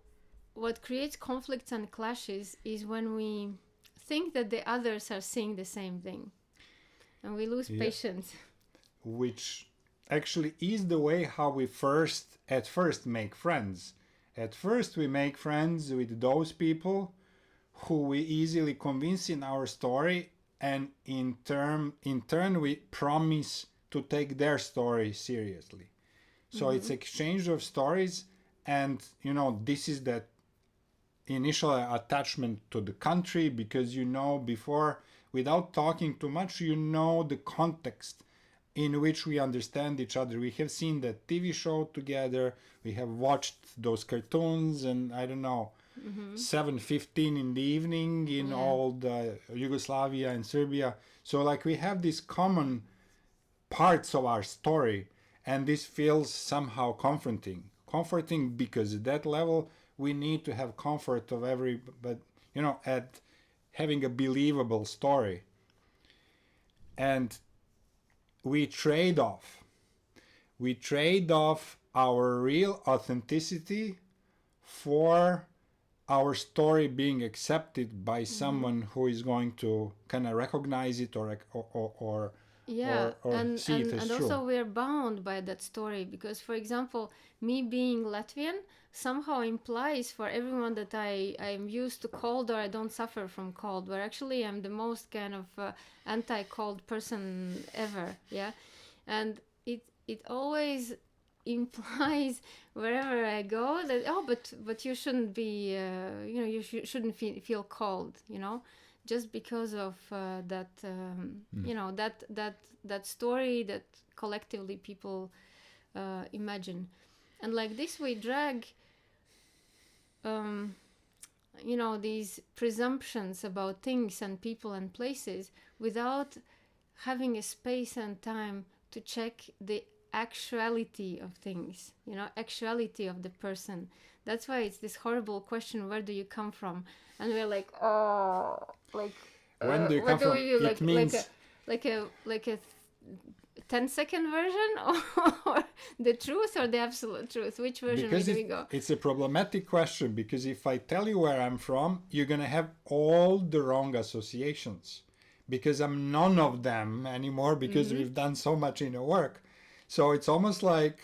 S3: what creates conflicts and clashes is when we think that the others are seeing the same thing, and we lose patience.
S1: Which actually is the way how we at first make friends. At first we make friends with those people who we easily convince in our story, and in turn we promise to take their story seriously. So it's exchange of stories, and this is that initial attachment to the country, because before, without talking too much, the context in which we understand each other. We have seen that TV show together, we have watched those cartoons, and I don't know, 7:15 in the evening in old Yugoslavia and Serbia. So like we have these common parts of our story, and this feels somehow comforting because at that level we need to have comfort of at having a believable story. And we trade off our real authenticity for our story being accepted by someone who is going to kind of recognize it or
S3: Yeah,
S1: or see it as
S3: and
S1: true.
S3: also we're bound by that story because, for example, me being Latvian somehow implies for everyone that I'm used to cold or I don't suffer from cold, where actually I'm the most kind of anti-cold person ever. Yeah, and it always implies wherever I go that but you shouldn't be you shouldn't feel cold, just because of that that story that collectively people imagine. And like this we drag um, these presumptions about things and people and places without having a space and time to check the actuality of things, actuality of the person. That's why it's this horrible question, where do you come from? And we're like, oh, like
S1: When do you
S3: what
S1: come
S3: do
S1: from?
S3: we do?
S1: It means
S3: Like a 10-second version or the truth or the absolute truth? Which version
S1: because
S3: do we go?
S1: it's a problematic question, because if I tell you where I'm from, you're gonna have all the wrong associations, because I'm none of them anymore, because we've done so much inner work. So it's almost like,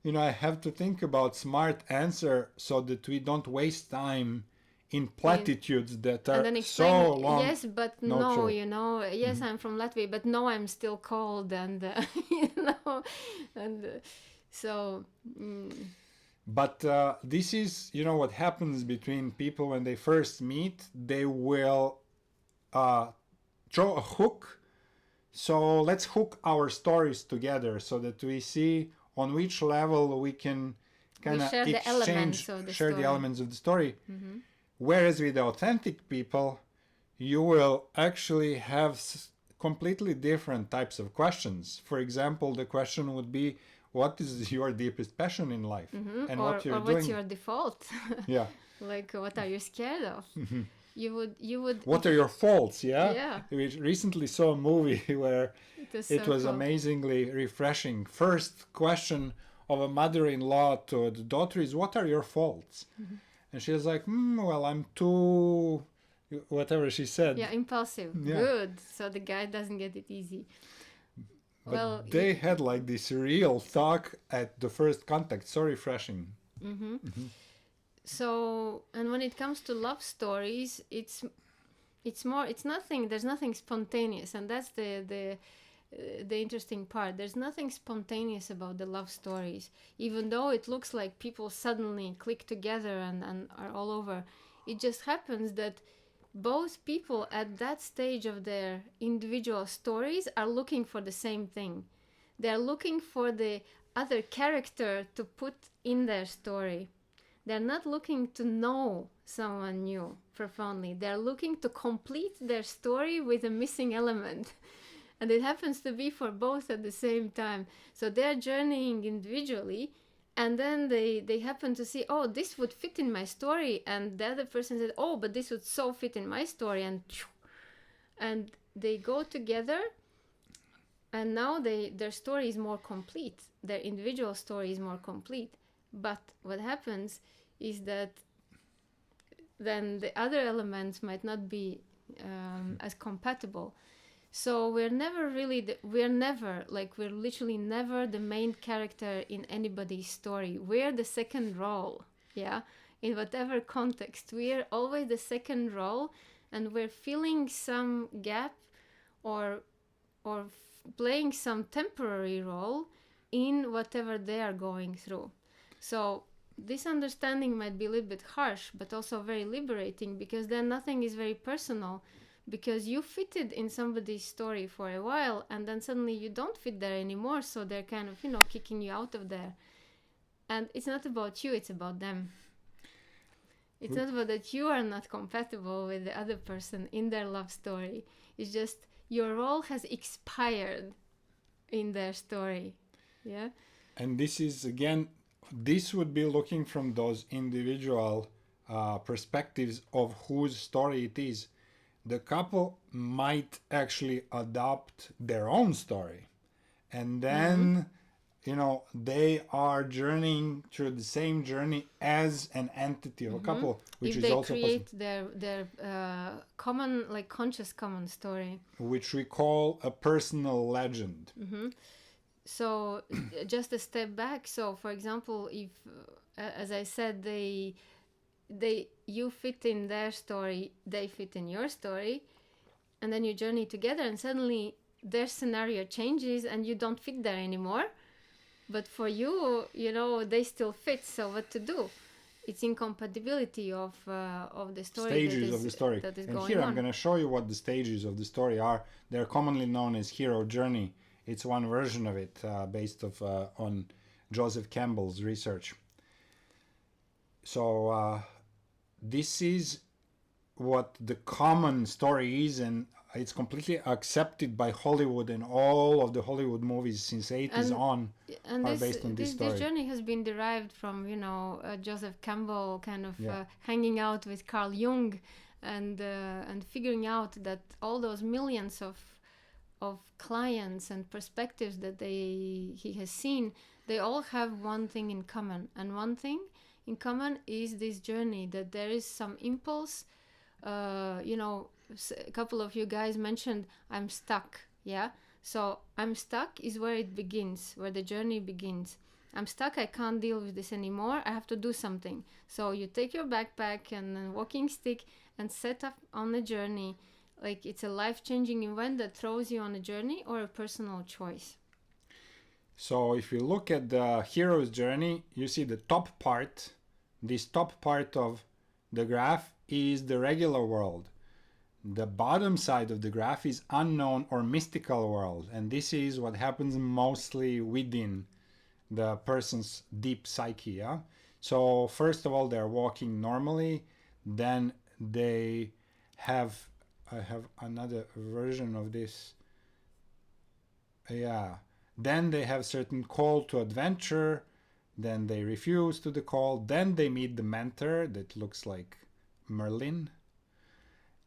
S1: I have to think about smart answer so that we don't waste time in platitudes that
S3: And
S1: are
S3: then
S1: so
S3: explain,
S1: long.
S3: yes, but
S1: not
S3: no,
S1: true.
S3: yes, I'm from Latvia, but no, I'm still cold, and and so.
S1: But this is, what happens between people when they first meet. They will throw a hook. So let's hook our stories together so that we see on which level we can kind of
S3: share the elements of the
S1: share the
S3: story.
S1: elements of the story. Whereas with authentic people, you will actually have completely different types of questions. For example, the question would be, what is your deepest passion in life? And what you're doing.
S3: What's your default?
S1: Yeah.
S3: Like, what are you scared of? You would.
S1: What are your faults? Yeah.
S3: Yeah.
S1: We recently saw a movie where it was
S3: cool.
S1: amazingly refreshing. First question of a mother-in-law to the daughter is, what are your faults? And she was like, well, I'm too, whatever she said.
S3: Yeah, impulsive.
S1: Yeah.
S3: Good. So the guy doesn't get it easy.
S1: But
S3: well,
S1: they had like this real talk at the first contact. So refreshing.
S3: So, and when it comes to love stories, it's nothing. There's nothing spontaneous, and that's the interesting part. There's nothing spontaneous about the love stories, even though it looks like people suddenly click together and are all over. It just happens that both people at that stage of their individual stories are looking for the same thing. They're looking for the other character to put in their story. They're not looking to know someone new profoundly. They're looking to complete their story with a missing element. And it happens to be for both at the same time. So they're journeying individually, and then they happen to see, oh, this would fit in my story. And the other person said, oh, but this would so fit in my story. And they go together, and now their story is more complete. Their individual story is more complete. But what happens is that then the other elements might not be as compatible. So we're literally never the main character in anybody's story. We're the second role, yeah? In whatever context, we're always the second role, and we're filling some gap or playing some temporary role in whatever they are going through. So this understanding might be a little bit harsh, but also very liberating, because then nothing is very personal, because you fitted in somebody's story for a while, and then suddenly you don't fit there anymore, so they're kind of, kicking you out of there. And it's not about you, it's about them. It's not about that you are not compatible with the other person in their love story. It's just your role has expired in their story. Yeah.
S1: And this is, again, this would be looking from those individual perspectives of whose story it is. The couple might actually adopt their own story, and then they are journeying through the same journey as an entity of a couple, which
S3: If
S1: is
S3: they
S1: also possible,
S3: create their common, like conscious common story.
S1: which we call a personal legend.
S3: So just a step back. So for example, if as I said, you fit in their story, they fit in your story, and then you journey together, and suddenly their scenario changes and you don't fit there anymore, but for you, they still fit. So what to do? It's incompatibility of the story,
S1: Stages of the story.
S3: that is
S1: And
S3: going
S1: here
S3: on.
S1: I'm going to show you what the stages of the story are. They're commonly known as hero journey. It's one version of it, based on Joseph Campbell's research. So this is what the common story is, and it's completely accepted by Hollywood, and all of the Hollywood movies since 80s on are based on this story.
S3: This journey has been derived from Joseph Campbell kind of hanging out with Carl Jung and figuring out that all those millions of clients and perspectives that he has seen, they all have one thing in common, and one thing in common is this journey, that there is some impulse. A couple of you guys mentioned I'm stuck. Yeah, so I'm stuck is where it begins, where the journey begins. I'm stuck, I can't deal with this anymore, I have to do something. So you take your backpack and a walking stick and set up on a journey, like it's a life-changing event that throws you on a journey or a personal choice.
S1: So if you look at the hero's journey, you see the top part. This top part of the graph is the regular world. The bottom side of the graph is unknown or mystical world, and this is what happens mostly within the person's deep psyche. Yeah? So first of all, they're walking normally, then they have, I have another version of this. Yeah. Then they have certain call to adventure, then they refuse to the call, then they meet the mentor that looks like Merlin,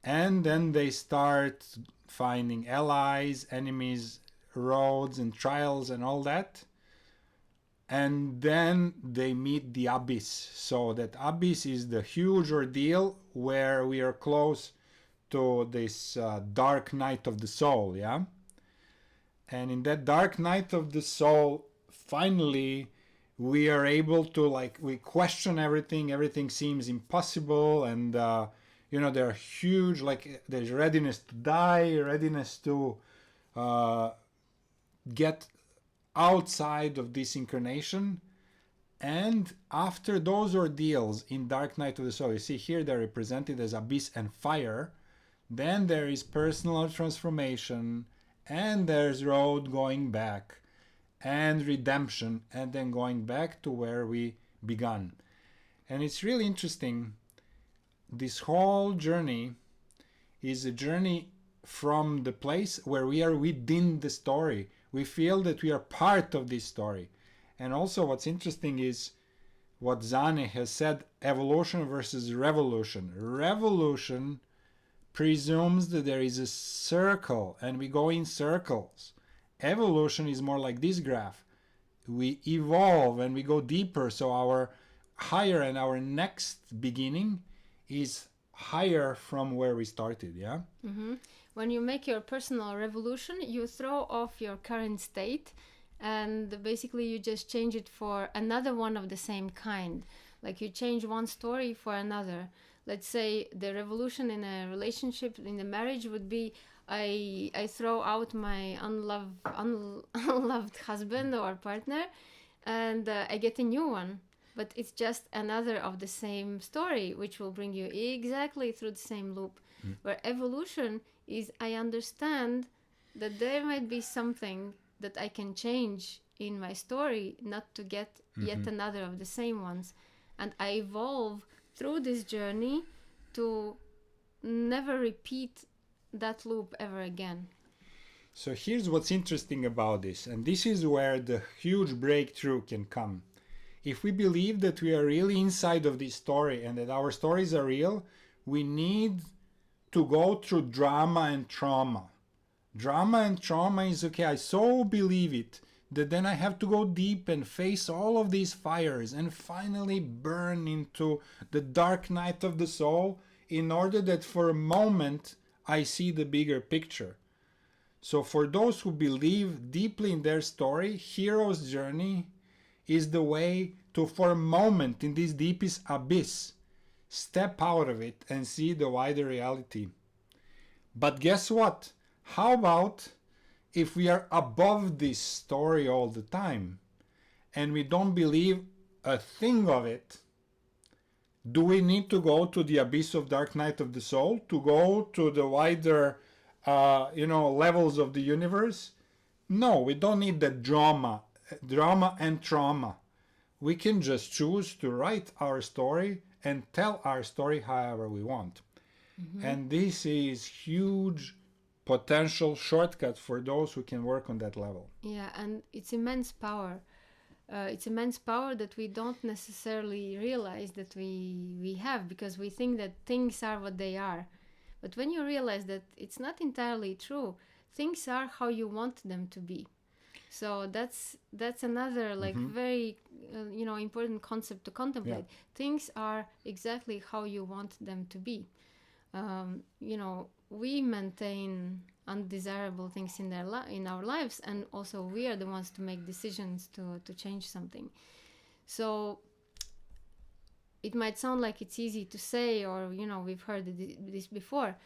S1: and then they start finding allies, enemies, roads and trials and all that, and then they meet the abyss. So that abyss is the huge ordeal where we are close to this dark night of the soul. Yeah, and in that dark night of the soul, finally we are able to, we question everything seems impossible, and there are huge, there's readiness to die, readiness to get outside of this incarnation. And after those ordeals in Dark Night of the Soul, you see here they're represented as abyss and fire, then there is personal transformation, and there's road going back, and redemption, and then going back to where we began. And it's really interesting. This whole journey is a journey from the place where we are within the story. We feel that we are part of this story. And also what's interesting is what Zane has said, evolution versus revolution. Revolution presumes that there is a circle and we go in circles. Evolution is more like this graph. We evolve and we go deeper, so our higher and our next beginning is higher from where we started. Yeah.
S3: Mm-hmm. When you make your personal revolution, you throw off your current state, and basically you just change it for another one of the same kind. Like you change one story for another. Let's say the revolution in a relationship, in a marriage, would be I throw out my unloved husband or partner, and I get a new one. But it's just another of the same story, which will bring you exactly through the same loop. Where evolution is, I understand that there might be something that I can change in my story, not to get yet another of the same ones. And I evolve through this journey to never repeat that loop ever again.
S1: So here's what's interesting about this, and this is where the huge breakthrough can come. If we believe that we are really inside of this story and that our stories are real, we need to go through drama and trauma. Drama and trauma is okay, I so believe it that then I have to go deep and face all of these fires and finally burn into the dark night of the soul in order that for a moment I see the bigger picture. So for those who believe deeply in their story, hero's journey is the way to, for a moment in this deepest abyss, step out of it and see the wider reality. But guess what? How about if we are above this story all the time and we don't believe a thing of it? Do we need to go to the abyss of dark night of the soul to go to the wider levels of the universe? No, we don't need the drama and trauma. We can just choose to write our story and tell our story however we want. And this is huge potential shortcut for those who can work on that level.
S3: Yeah, and it's immense power. It's immense power that we don't necessarily realize that we have, because we think that things are what they are. But when you realize that it's not entirely true, things are how you want them to be. So that's another very important concept to contemplate.
S1: Yeah.
S3: Things are exactly how you want them to be. We maintain undesirable things in our lives, and also we are the ones to make decisions to change something. So it might sound like it's easy to say, or we've heard this before,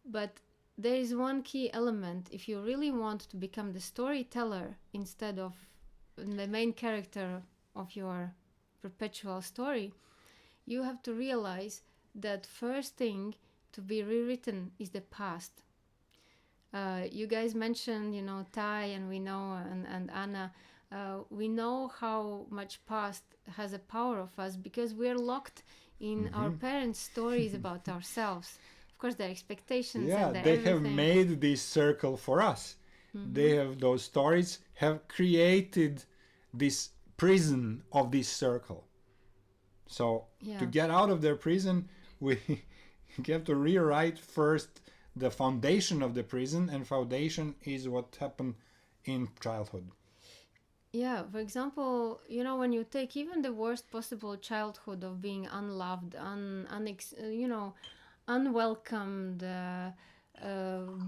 S3: but there is one key element. If you really want to become the storyteller instead of the main character of your perpetual story, you have to realize that first thing to be rewritten is the past. You guys mentioned, Ty, and we know, and Anna, we know how much past has a power of us because we're locked in our parents' stories about ourselves. Of course, their expectations.
S1: Yeah,
S3: and their
S1: they
S3: everything.
S1: have made this circle for us. Those stories have created this prison of this circle. So to get out of their prison, we have to rewrite first the foundation of the prison, and foundation is what happened in childhood.
S3: Yeah, for example, when you take even the worst possible childhood of being unloved, unwelcomed,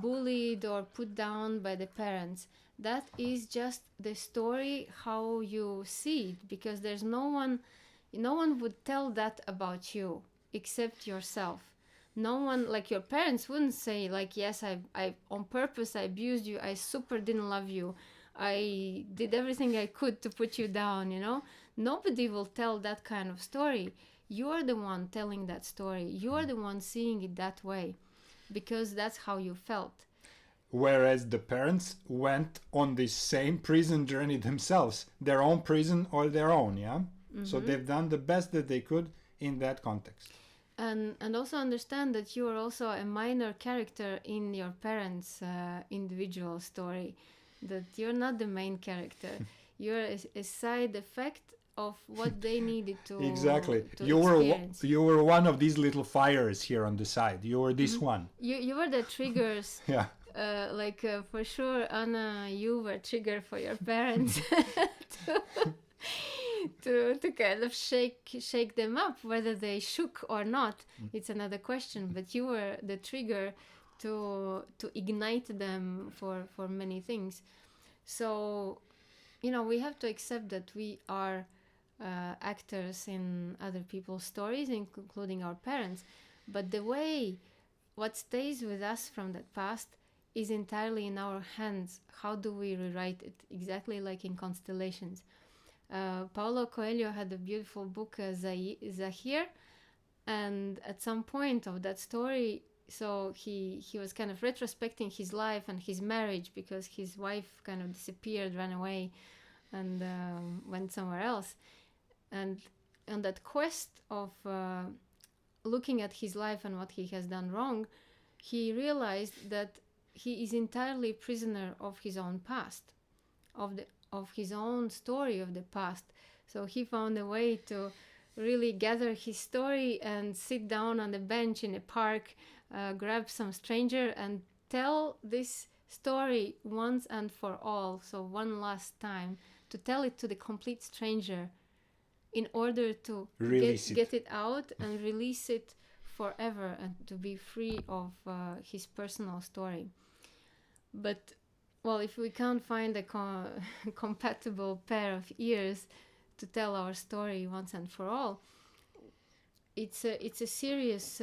S3: bullied or put down by the parents, that is just the story how you see it, because there's no one would tell that about you except yourself. No one, like your parents, wouldn't say like, yes, I on purpose I abused you, I super didn't love you, I did everything I could to put you down. Nobody will tell that kind of story. You are the one telling that story. You are the one seeing it that way because that's how you felt.
S1: Whereas the parents went on this same prison journey themselves, their own prison or their own, yeah? So they've done the best that they could in that context.
S3: And also understand that you are also a minor character in your parents' individual story, that you're not the main character. You're a side effect of what they needed to
S1: exactly
S3: to
S1: you
S3: experience.
S1: you were one of these little fires here on the side. You were this one.
S3: You were the triggers.
S1: Yeah.
S3: For sure, Anna, you were trigger for your parents to kind of shake them up. Whether they shook or not, it's another question. But you were the trigger to ignite them for many things. So, we have to accept that we are actors in other people's stories, including our parents. But what stays with us from that past is entirely in our hands. How do we rewrite it? Exactly like in constellations. Paulo Coelho had a beautiful book, Zahir, and at some point of that story, so he was kind of retrospecting his life and his marriage because his wife kind of disappeared, ran away, and went somewhere else. And on that quest of looking at his life and what he has done wrong, he realized that he is entirely prisoner of his own past, of his own story of the past. So he found a way to really gather his story and sit down on the bench in a park, grab some stranger and tell this story once and for all. So one last time to tell it to the complete stranger in order to get it out and release it forever and to be free of his personal story. But, well, if we can't find a compatible pair of ears to tell our story once and for all, it's a serious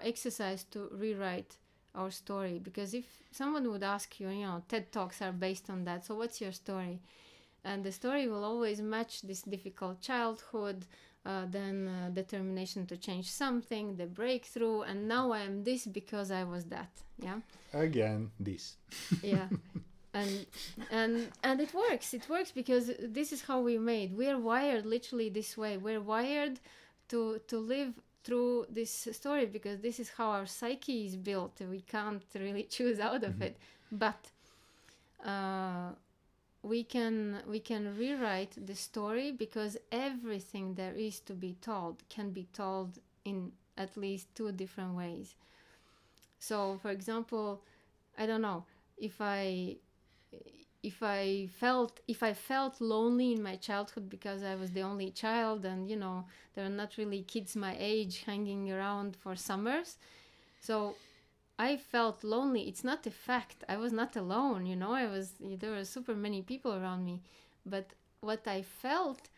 S3: exercise to rewrite our story. Because if someone would ask you, TED Talks are based on that, so what's your story? And the story will always match this difficult childhood, then determination to change something, the breakthrough, and now I am this because I was that. Yeah.
S1: Again, this.
S3: Yeah. And it works because this is how we're made. We're wired literally this way. We're wired to live through this story because this is how our psyche is built. We can't really choose out of it. But we can rewrite the story because everything there is to be told can be told in at least 2 different ways. So, for example, I don't know, if I felt lonely in my childhood because I was the only child and there are not really kids my age hanging around for summers, so I felt lonely. It's not a fact. I was not alone, there were super many people around me. But what I felt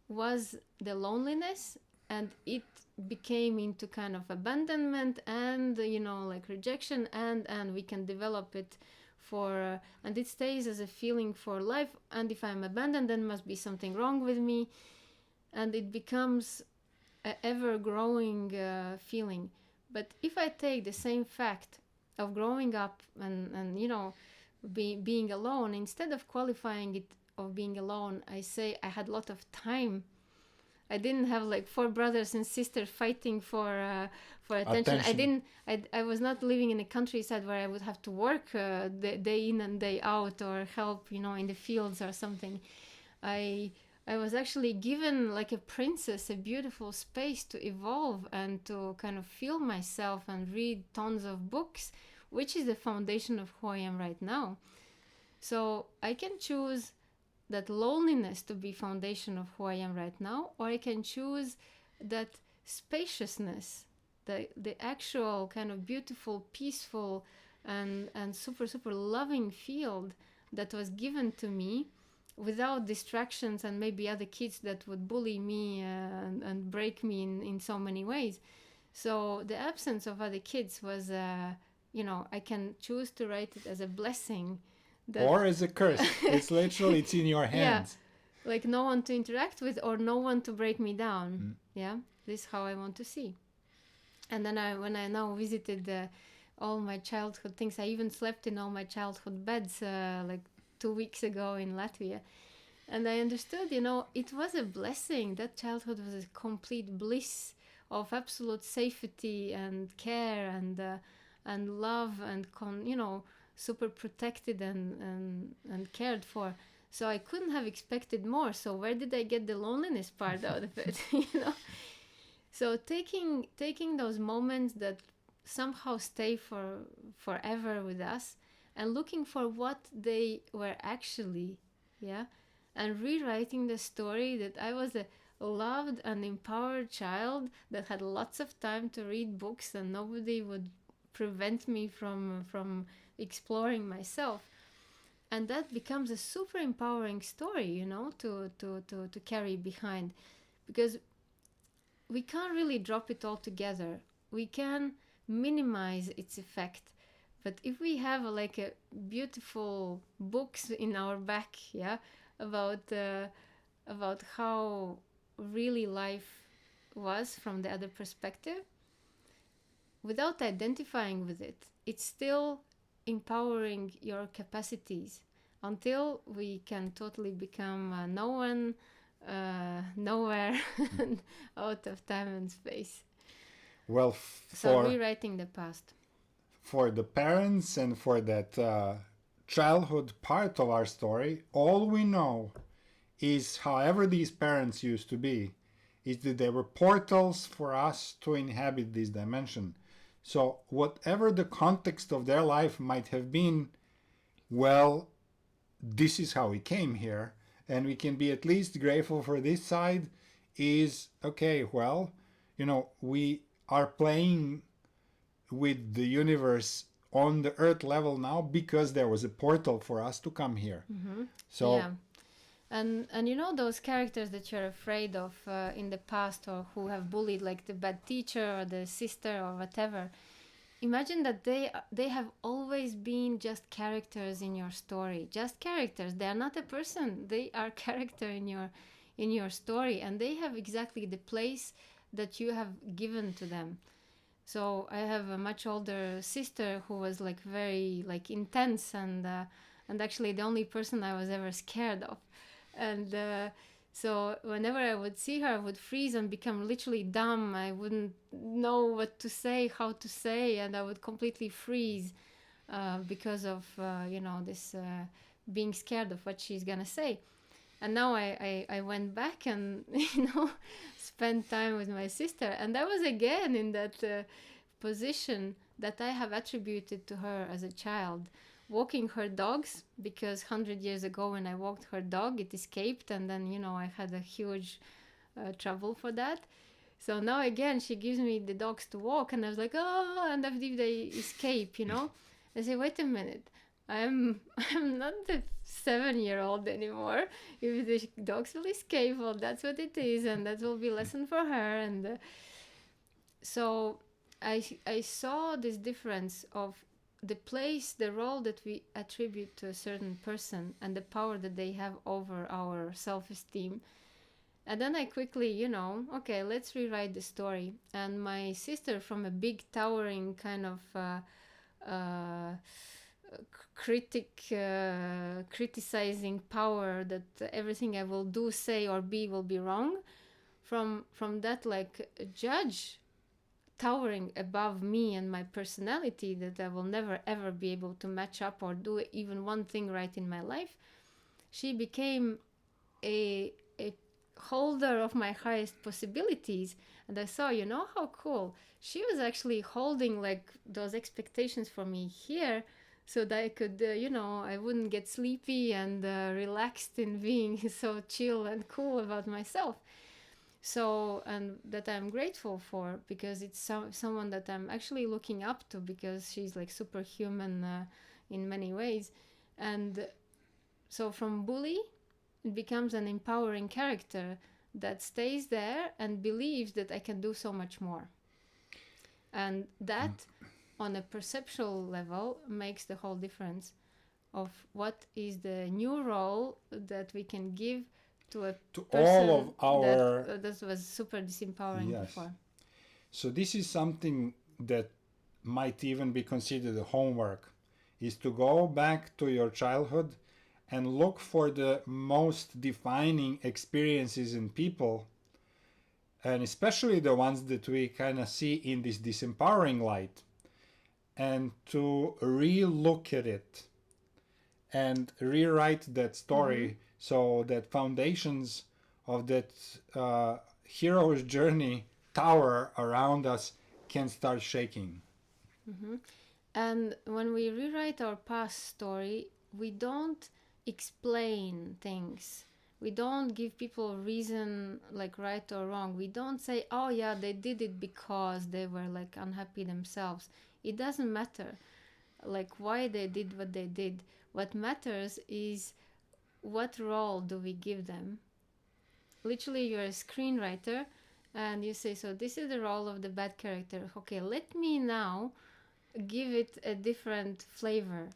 S3: was the loneliness, and it became into kind of abandonment and, like rejection, and we can develop it for, and it stays as a feeling for life. And if I'm abandoned, then must be something wrong with me. And it becomes an ever-growing feeling. But if I take the same fact of growing up and being alone, instead of qualifying it of being alone, I say I had a lot of time. I didn't have like 4 brothers and sisters fighting for attention. I was not living in a countryside where I would have to work day in and day out or help, in the fields or something. I was actually given, like a princess, a beautiful space to evolve and to kind of feel myself and read tons of books, which is the foundation of who I am right now. So I can choose that loneliness to be foundation of who I am right now, or I can choose that spaciousness, the actual kind of beautiful, peaceful, and super, super loving field that was given to me, without distractions and maybe other kids that would bully me and break me in so many ways. So the absence of other kids was, I can choose to write it as a blessing.
S1: Or as a curse. It's literally, it's in your hands.
S3: Yeah, like no one to interact with or no one to break me down. Yeah, this is how I want to see. And then when I now visited all my childhood things, I even slept in all my childhood beds like 2 weeks ago in Latvia. And I understood, it was a blessing. That childhood was a complete bliss of absolute safety and care and love and super protected and cared for. So I couldn't have expected more. So where did I get the loneliness part out of it? So taking those moments that somehow stay forever with us, and looking for what they were actually, and rewriting the story that I was a loved and empowered child that had lots of time to read books and nobody would prevent me from exploring myself. And that becomes a super empowering story, to carry behind, because we can't really drop it all together. We can minimize its effect. But if we have like a beautiful books in our back, about how really life was from the other perspective, without identifying with it, it's still empowering your capacities until we can totally become no one, nowhere, out of time and space.
S1: Well,
S3: so rewriting the past.
S1: For the parents and for that childhood part of our story, all we know is, however these parents used to be, is that they were portals for us to inhabit this dimension. So whatever the context of their life might have been, well, this is how we came here, and we can be at least grateful for this side. Is okay, well, we are playing with the universe on the earth level now because there was a portal for us to come here. So
S3: Yeah. And those characters that you're afraid of in the past, or who have bullied, like the bad teacher or the sister or whatever, imagine that they have always been just characters in your story, just characters. They are not a person, they are character in your story, and they have exactly the place that you have given to them. So I have a much older sister who was like very like intense, and actually the only person I was ever scared of. And so whenever I would see her, I would freeze and become literally dumb. I wouldn't know what to say, how to say, and I would completely freeze because of this being scared of what she's gonna say. And now I went back and spent time with my sister, and I was again in that position that I have attributed to her as a child, walking her dogs, because 100 years ago when I walked her dog it escaped, and then I had a huge trouble for that. So now again she gives me the dogs to walk, and I was like, oh, and if they escape, I say, wait a minute, I'm I'm not the 7-year-old anymore. If the dogs will escape, well, that's what it is, and that will be a lesson for her. And so I saw this difference of the place, the role that we attribute to a certain person, and the power that they have over our self-esteem. And then I quickly, okay, let's rewrite the story. And my sister, from a big, towering kind of criticizing power, that everything I will do, say, or be will be wrong, from that like judge towering above me and my personality, that I will never ever be able to match up or do even one thing right in my life, she became a holder of my highest possibilities. And I saw, how cool. She was actually holding like those expectations for me here, so that I could, I wouldn't get sleepy, and relaxed in being so chill and cool about myself. So, and that I'm grateful for, because it's someone that I'm actually looking up to, because she's like superhuman in many ways. And so from bully, it becomes an empowering character that stays there and believes that I can do so much more. And that, on a perceptual level, makes the whole difference of what is the new role that we can give to a
S1: to
S3: person
S1: all of our
S3: that was super disempowering before.
S1: So this is something that might even be considered a homework, is to go back to your childhood and look for the most defining experiences in people, and especially the ones that we kind of see in this disempowering light, and to re-look at it and rewrite that story, so that foundations of that hero's journey tower around us can start shaking.
S3: And when we rewrite our past story, we don't explain things. We don't give people a reason, like right or wrong. We don't say, oh yeah, they did it because they were like unhappy themselves. It doesn't matter like why they did what they did. What matters is, what role do we give them? Literally, you're a screenwriter, and you say, so this is the role of the bad character. Okay, let me now give it a different flavor.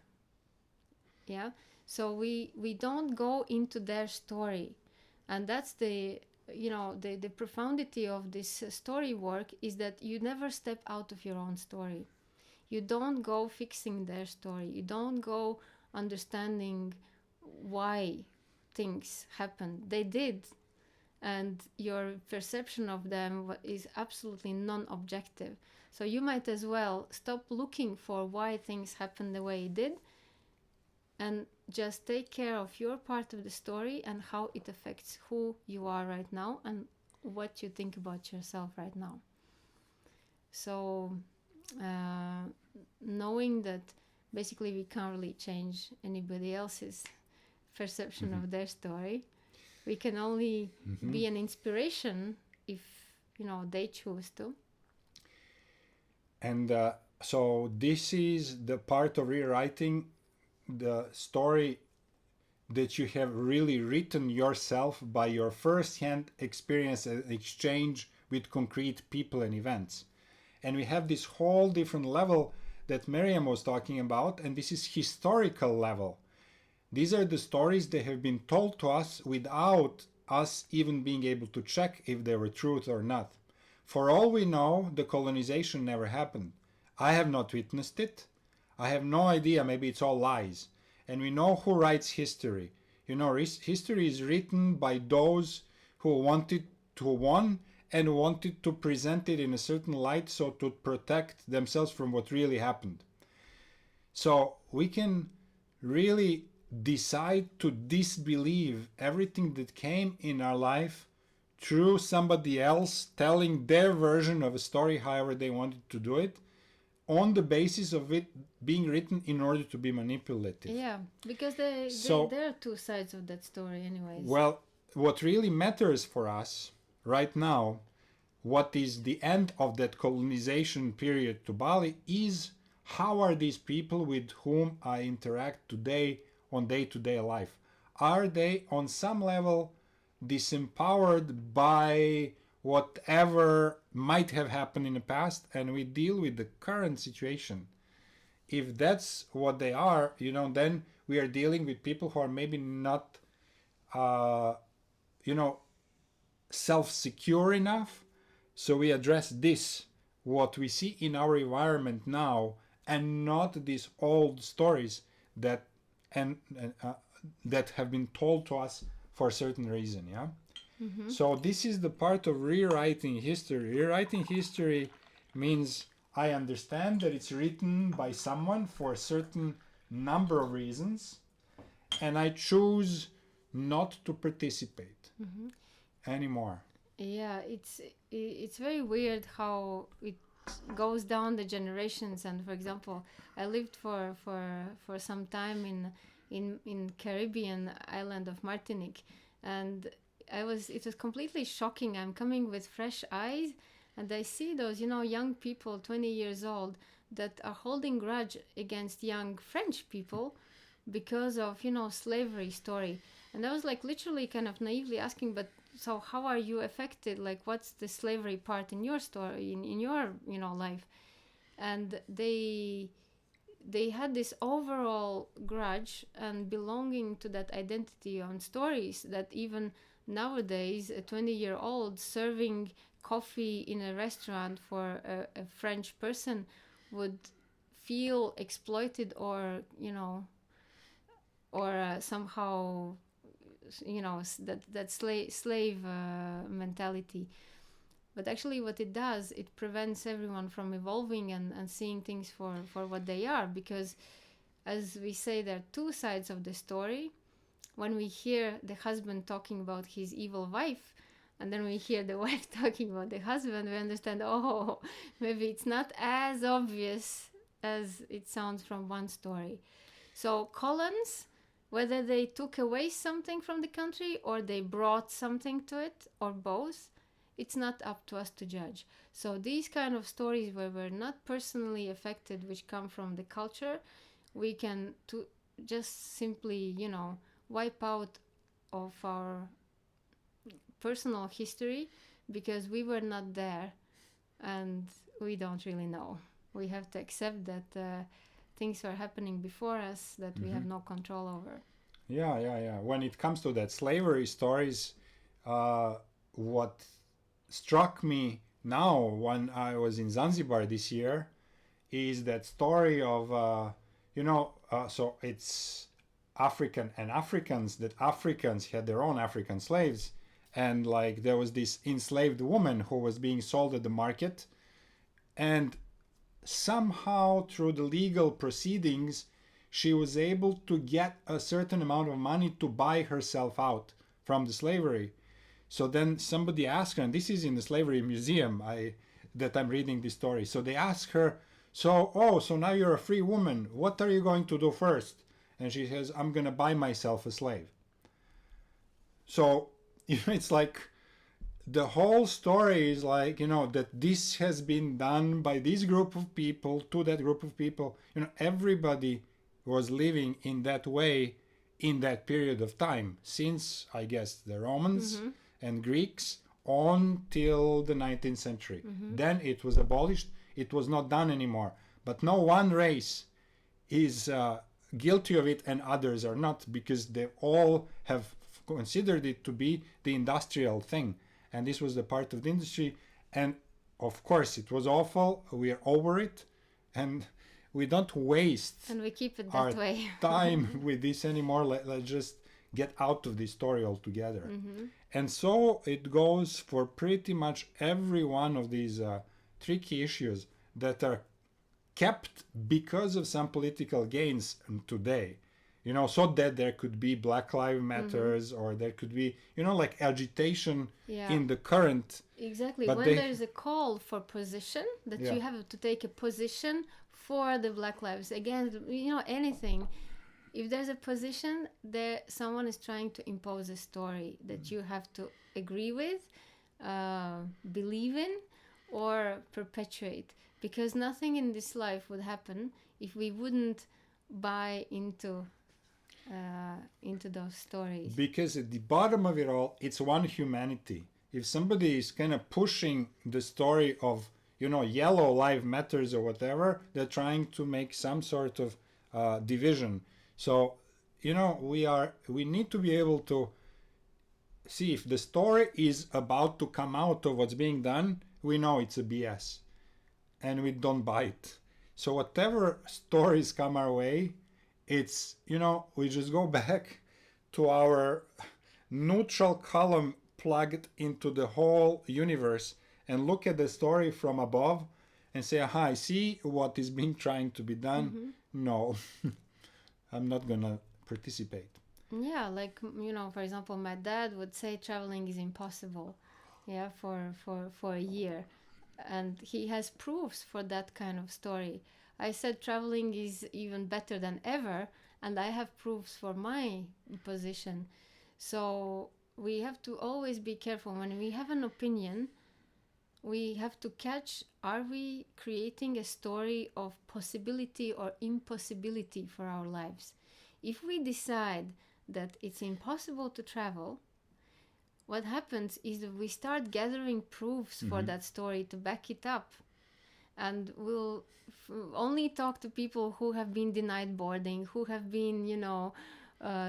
S3: Yeah, so we don't go into their story, and that's the the profundity of this story work, is that you never step out of your own story. You don't go fixing their story. You don't go understanding why things happened. They did, and your perception of them is absolutely non-objective. So you might as well stop looking for why things happened the way it did, and just take care of your part of the story and how it affects who you are right now and what you think about yourself right now. So knowing that basically we can't really change anybody else's perception of their story. We can only be an inspiration if, you know, they choose to.
S1: And so this is the part of rewriting the story that you have really written yourself by your first-hand experience and exchange with concrete people and events. And we have this whole different level that Miriam was talking about, and this is historical level. These are the stories that have been told to us without us even being able to check if they were truth or not. For all we know, the colonization never happened. I have not witnessed it. I have no idea, maybe it's all lies. And we know who writes history. You know, history is written by those who wanted to won and wanted to present it in a certain light so to protect themselves from what really happened. So we can really decide to disbelieve everything that came in our life through somebody else telling their version of a story however they wanted to do it, on the basis of it being written in order to be manipulative.
S3: Yeah, because there are two sides of that story anyways.
S1: Well, what really matters for us right now, what is the end of that colonization period to Bali, is how are these people with whom I interact today on day-to-day life? Are they on some level disempowered by whatever might have happened in the past, and we deal with the current situation? If that's what they are, you know, then we are dealing with people who are maybe not, you know, self-secure enough. So we address this, what we see in our environment now, and not these old stories that that have been told to us for a certain reason. Yeah. So this is the part of rewriting history. Rewriting history means I understand that it's written by someone for a certain number of reasons, and I choose not to participate anymore.
S3: Yeah, it's very weird how it goes down the generations. And for example, I lived for some time in Caribbean island of Martinique, and it was completely shocking. I'm coming with fresh eyes, and I see those, you know, young people, 20 years old, that are holding grudge against young French people because of, you know, slavery story. And I was like literally kind of naively asking, but so how are you affected? Like, what's the slavery part in your story, in your, you know, life? And they had this overall grudge and belonging to that identity on stories that even nowadays a 20-year-old serving coffee in a restaurant for a French person would feel exploited, or, you know, or somehow, you know, that slave mentality. But actually what it does, it prevents everyone from evolving and seeing things for what they are. Because as we say, there are two sides of the story. When we hear the husband talking about his evil wife, and then we hear the wife talking about the husband, we understand, oh, maybe it's not as obvious as it sounds from one story. So colons, whether they took away something from the country or they brought something to it, or both, it's not up to us to judge. So these kind of stories where we're not personally affected, which come from the culture, we can just simply, you know, wipe out of our personal history because we were not there and we don't really know. We have to accept that things are happening before us that we have no control over.
S1: Yeah. When it comes to that slavery stories, what struck me now when I was in Zanzibar this year is that story of, so it's African and Africans, that Africans had their own African slaves. And like there was this enslaved woman who was being sold at the market. And somehow through the legal proceedings, she was able to get a certain amount of money to buy herself out from the slavery. So then somebody asked her, and this is in the slavery museum that I'm reading this story. So they asked her, so now you're a free woman. What are you going to do first? and she says, I'm gonna buy myself a slave. So it's like the whole story is like, that this has been done by this group of people to that group of people. Everybody was living in that way in that period of time, since, I guess, the Romans and Greeks on till the 19th century. Then it was abolished. It was not done anymore. But no one race is guilty of it and others are not, because they all have considered it to be the industrial thing. And this was the part of the industry. And of course, it was awful. We are over it. And we don't waste
S3: And we keep it
S1: our
S3: that way.
S1: time with this anymore. Let's just get out of this story altogether. And so it goes for pretty much every one of these tricky issues that are kept because of some political gains today. So that there could be Black Lives Matters, or there could be, like agitation in the current.
S3: Exactly.
S1: But
S3: When there's a call for position, that
S1: Yeah.
S3: you have to take a position for the Black Lives. Again, anything. If there's a position, there someone is trying to impose a story that you have to agree with, believe in, or perpetuate. Because nothing in this life would happen if we wouldn't buy into those stories.
S1: Because at the bottom of it all, it's one humanity. If somebody is kind of pushing the story of, yellow life matters or whatever, they're trying to make some sort of division. So, we need to be able to see if the story is about to come out of what's being done, we know it's a BS and we don't buy it. So whatever stories come our way, it's, we just go back to our neutral column plugged into the whole universe and look at the story from above and say, aha, I see what is being trying to be done. No, I'm not gonna participate.
S3: Yeah, like, for example, my dad would say traveling is impossible, for a year. And he has proofs for that kind of story. I said traveling is even better than ever, and I have proofs for my position. So we have to always be careful. When we have an opinion, we have to catch, are we creating a story of possibility or impossibility for our lives? If we decide that it's impossible to travel, what happens is that we start gathering proofs for that story to back it up. And we'll only talk to people who have been denied boarding, who have been,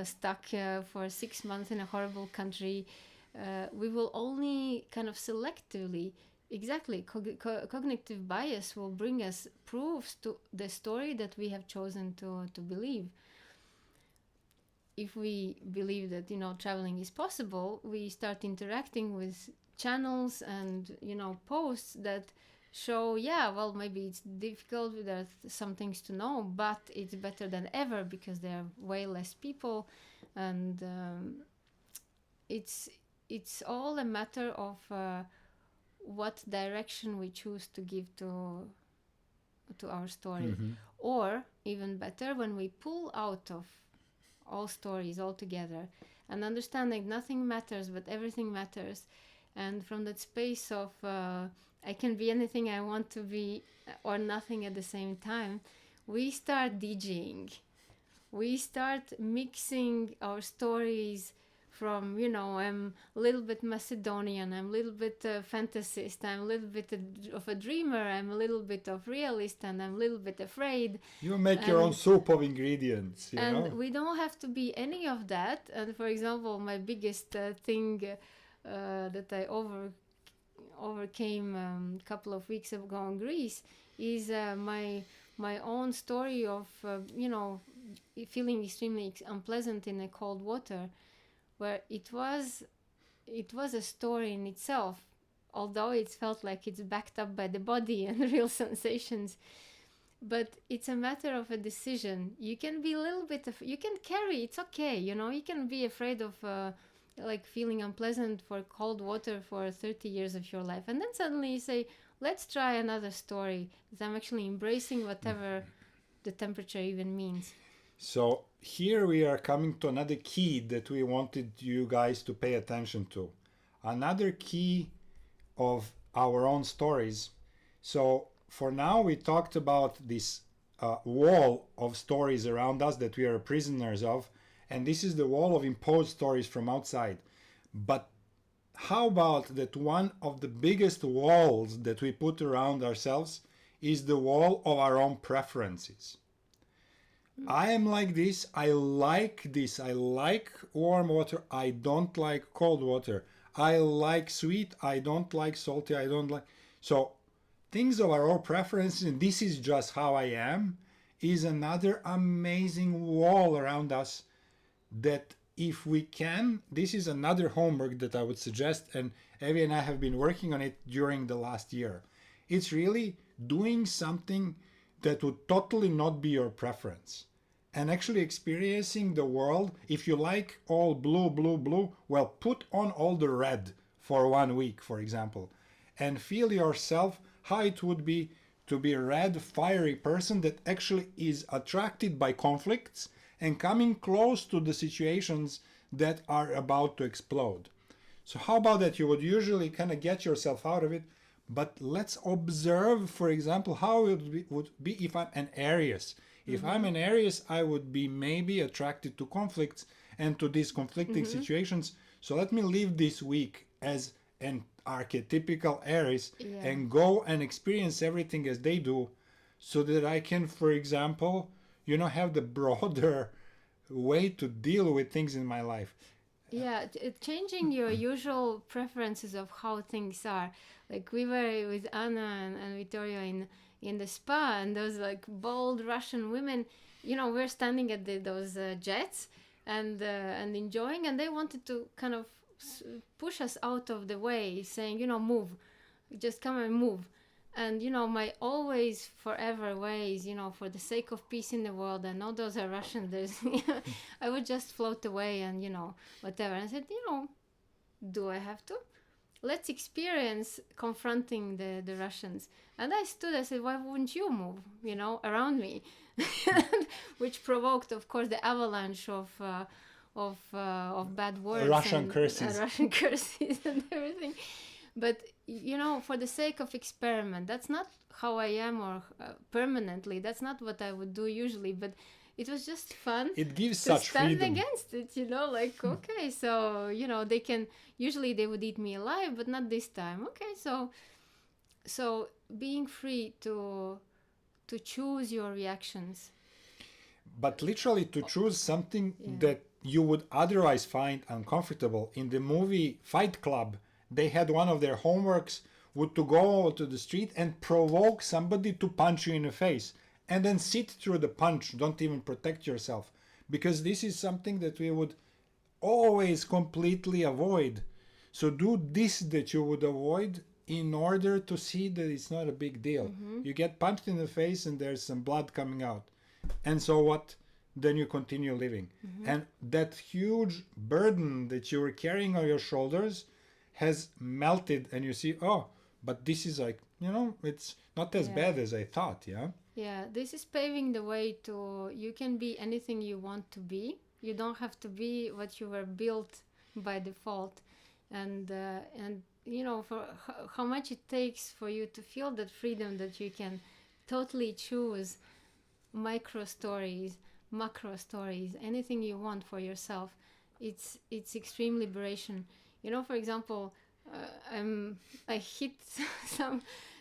S3: stuck for 6 months in a horrible country. We will only kind of selectively, exactly, cognitive bias will bring us proofs to the story that we have chosen to believe. If we believe that, traveling is possible, we start interacting with channels and, posts that show, well, maybe it's difficult, there are some things to know, but it's better than ever because there are way less people. And it's all a matter of what direction we choose to give to our story. Or even better, when we pull out of all stories all together and understanding nothing matters but everything matters, and from that space of I can be anything I want to be or nothing at the same time, we start DJing. We start mixing our stories from, I'm a little bit Macedonian, I'm a little bit fantasist, I'm a little bit of a dreamer, I'm a little bit of realist, and I'm a little bit afraid.
S1: You make your own soup of ingredients,
S3: And we don't have to be any of that. And for example, my biggest thing that I overcame a couple of weeks ago in Greece is my own story of, feeling extremely unpleasant in a cold water, where it was a story in itself, although it felt like it's backed up by the body and real sensations. But it's a matter of a decision. You can be a little bit you can carry, it's okay, you can be afraid of like feeling unpleasant for cold water for 30 years of your life, and then suddenly you say, let's try another story, that I'm actually embracing whatever the temperature even means.
S1: So here we are coming to another key that we wanted you guys to pay attention to. Another key of our own stories. So for now, we talked about this wall of stories around us that we are prisoners of, and this is the wall of imposed stories from outside. But how about that one of the biggest walls that we put around ourselves is the wall of our own preferences? I am like this. I like this. I like warm water. I don't like cold water. I like sweet. I don't like salty. I don't like. So, things of our own preferences, and this is just how I am, is another amazing wall around us that if we can, this is another homework that I would suggest, and Evie and I have been working on it during the last year. It's really doing something that would totally not be your preference and actually experiencing the world. If you like all blue, blue, blue, well, put on all the red for 1 week, for example, and feel yourself how it would be to be a red, fiery person that actually is attracted by conflicts and coming close to the situations that are about to explode. So how about that? You would usually kind of get yourself out of it, but let's observe, for example, how it would be if I'm an Aries. If I'm an Aries, I would be maybe attracted to conflicts and to these conflicting situations. So let me live this week as an archetypical Aries and go and experience everything as they do, so that I can, for example, have the broader way to deal with things in my life.
S3: Yeah, changing your usual preferences of how things are. Like we were with Anna and Vittorio in the spa, and those like bold Russian women, we're standing at those jets and enjoying, and they wanted to kind of push us out of the way, saying, move, just come and move. And my always forever ways, for the sake of peace in the world, I know those are Russian, there's I would just float away and whatever. And I said, do I have to? Let's experience confronting the Russians. And I stood, I said, why wouldn't you move, around me? Which provoked, of course, the avalanche of bad words,
S1: Russian curses.
S3: Russian curses and everything. But for the sake of experiment, that's not how I am, or permanently, that's not what I would do usually, but it was just fun.
S1: It gives
S3: to
S1: such
S3: stand
S1: freedom
S3: against it, like, okay, so they can, usually they would eat me alive, but not this time. Okay, so being free to choose your reactions,
S1: but literally to choose something that you would otherwise find uncomfortable. In the movie Fight Club, they had one of their homeworks would to go to the street and provoke somebody to punch you in the face, and then sit through the punch. Don't even protect yourself, because this is something that we would always completely avoid. So do this that you would avoid in order to see that it's not a big deal. You get punched in the face and there's some blood coming out, and so what? Then you continue living. And that huge burden that you were carrying on your shoulders has melted, and you see, oh, but this is like, it's not as bad as I thought.
S3: Yeah, this is paving the way to, you can be anything you want to be. You don't have to be what you were built by default. And for how much it takes for you to feel that freedom, that you can totally choose micro stories, macro stories, anything you want for yourself. It's extreme liberation. For example, I hit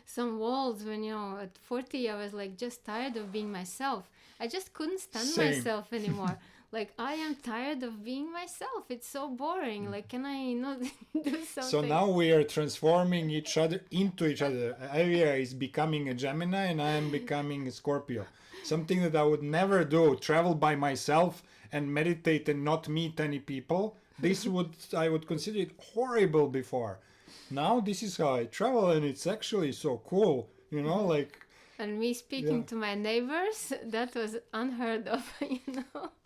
S3: some walls when at 40 I was like just tired of being myself. I just couldn't stand myself anymore. Like, I am tired of being myself. It's so boring. Like, can I not do something?
S1: So now we are transforming each other into each other. Aria is becoming a Gemini and I am becoming a Scorpio. Something that I would never do, travel by myself and meditate and not meet any people. I would consider it horrible before. Now this is how I travel, and it's actually so cool, like.
S3: And me speaking to my neighbors, that was unheard of,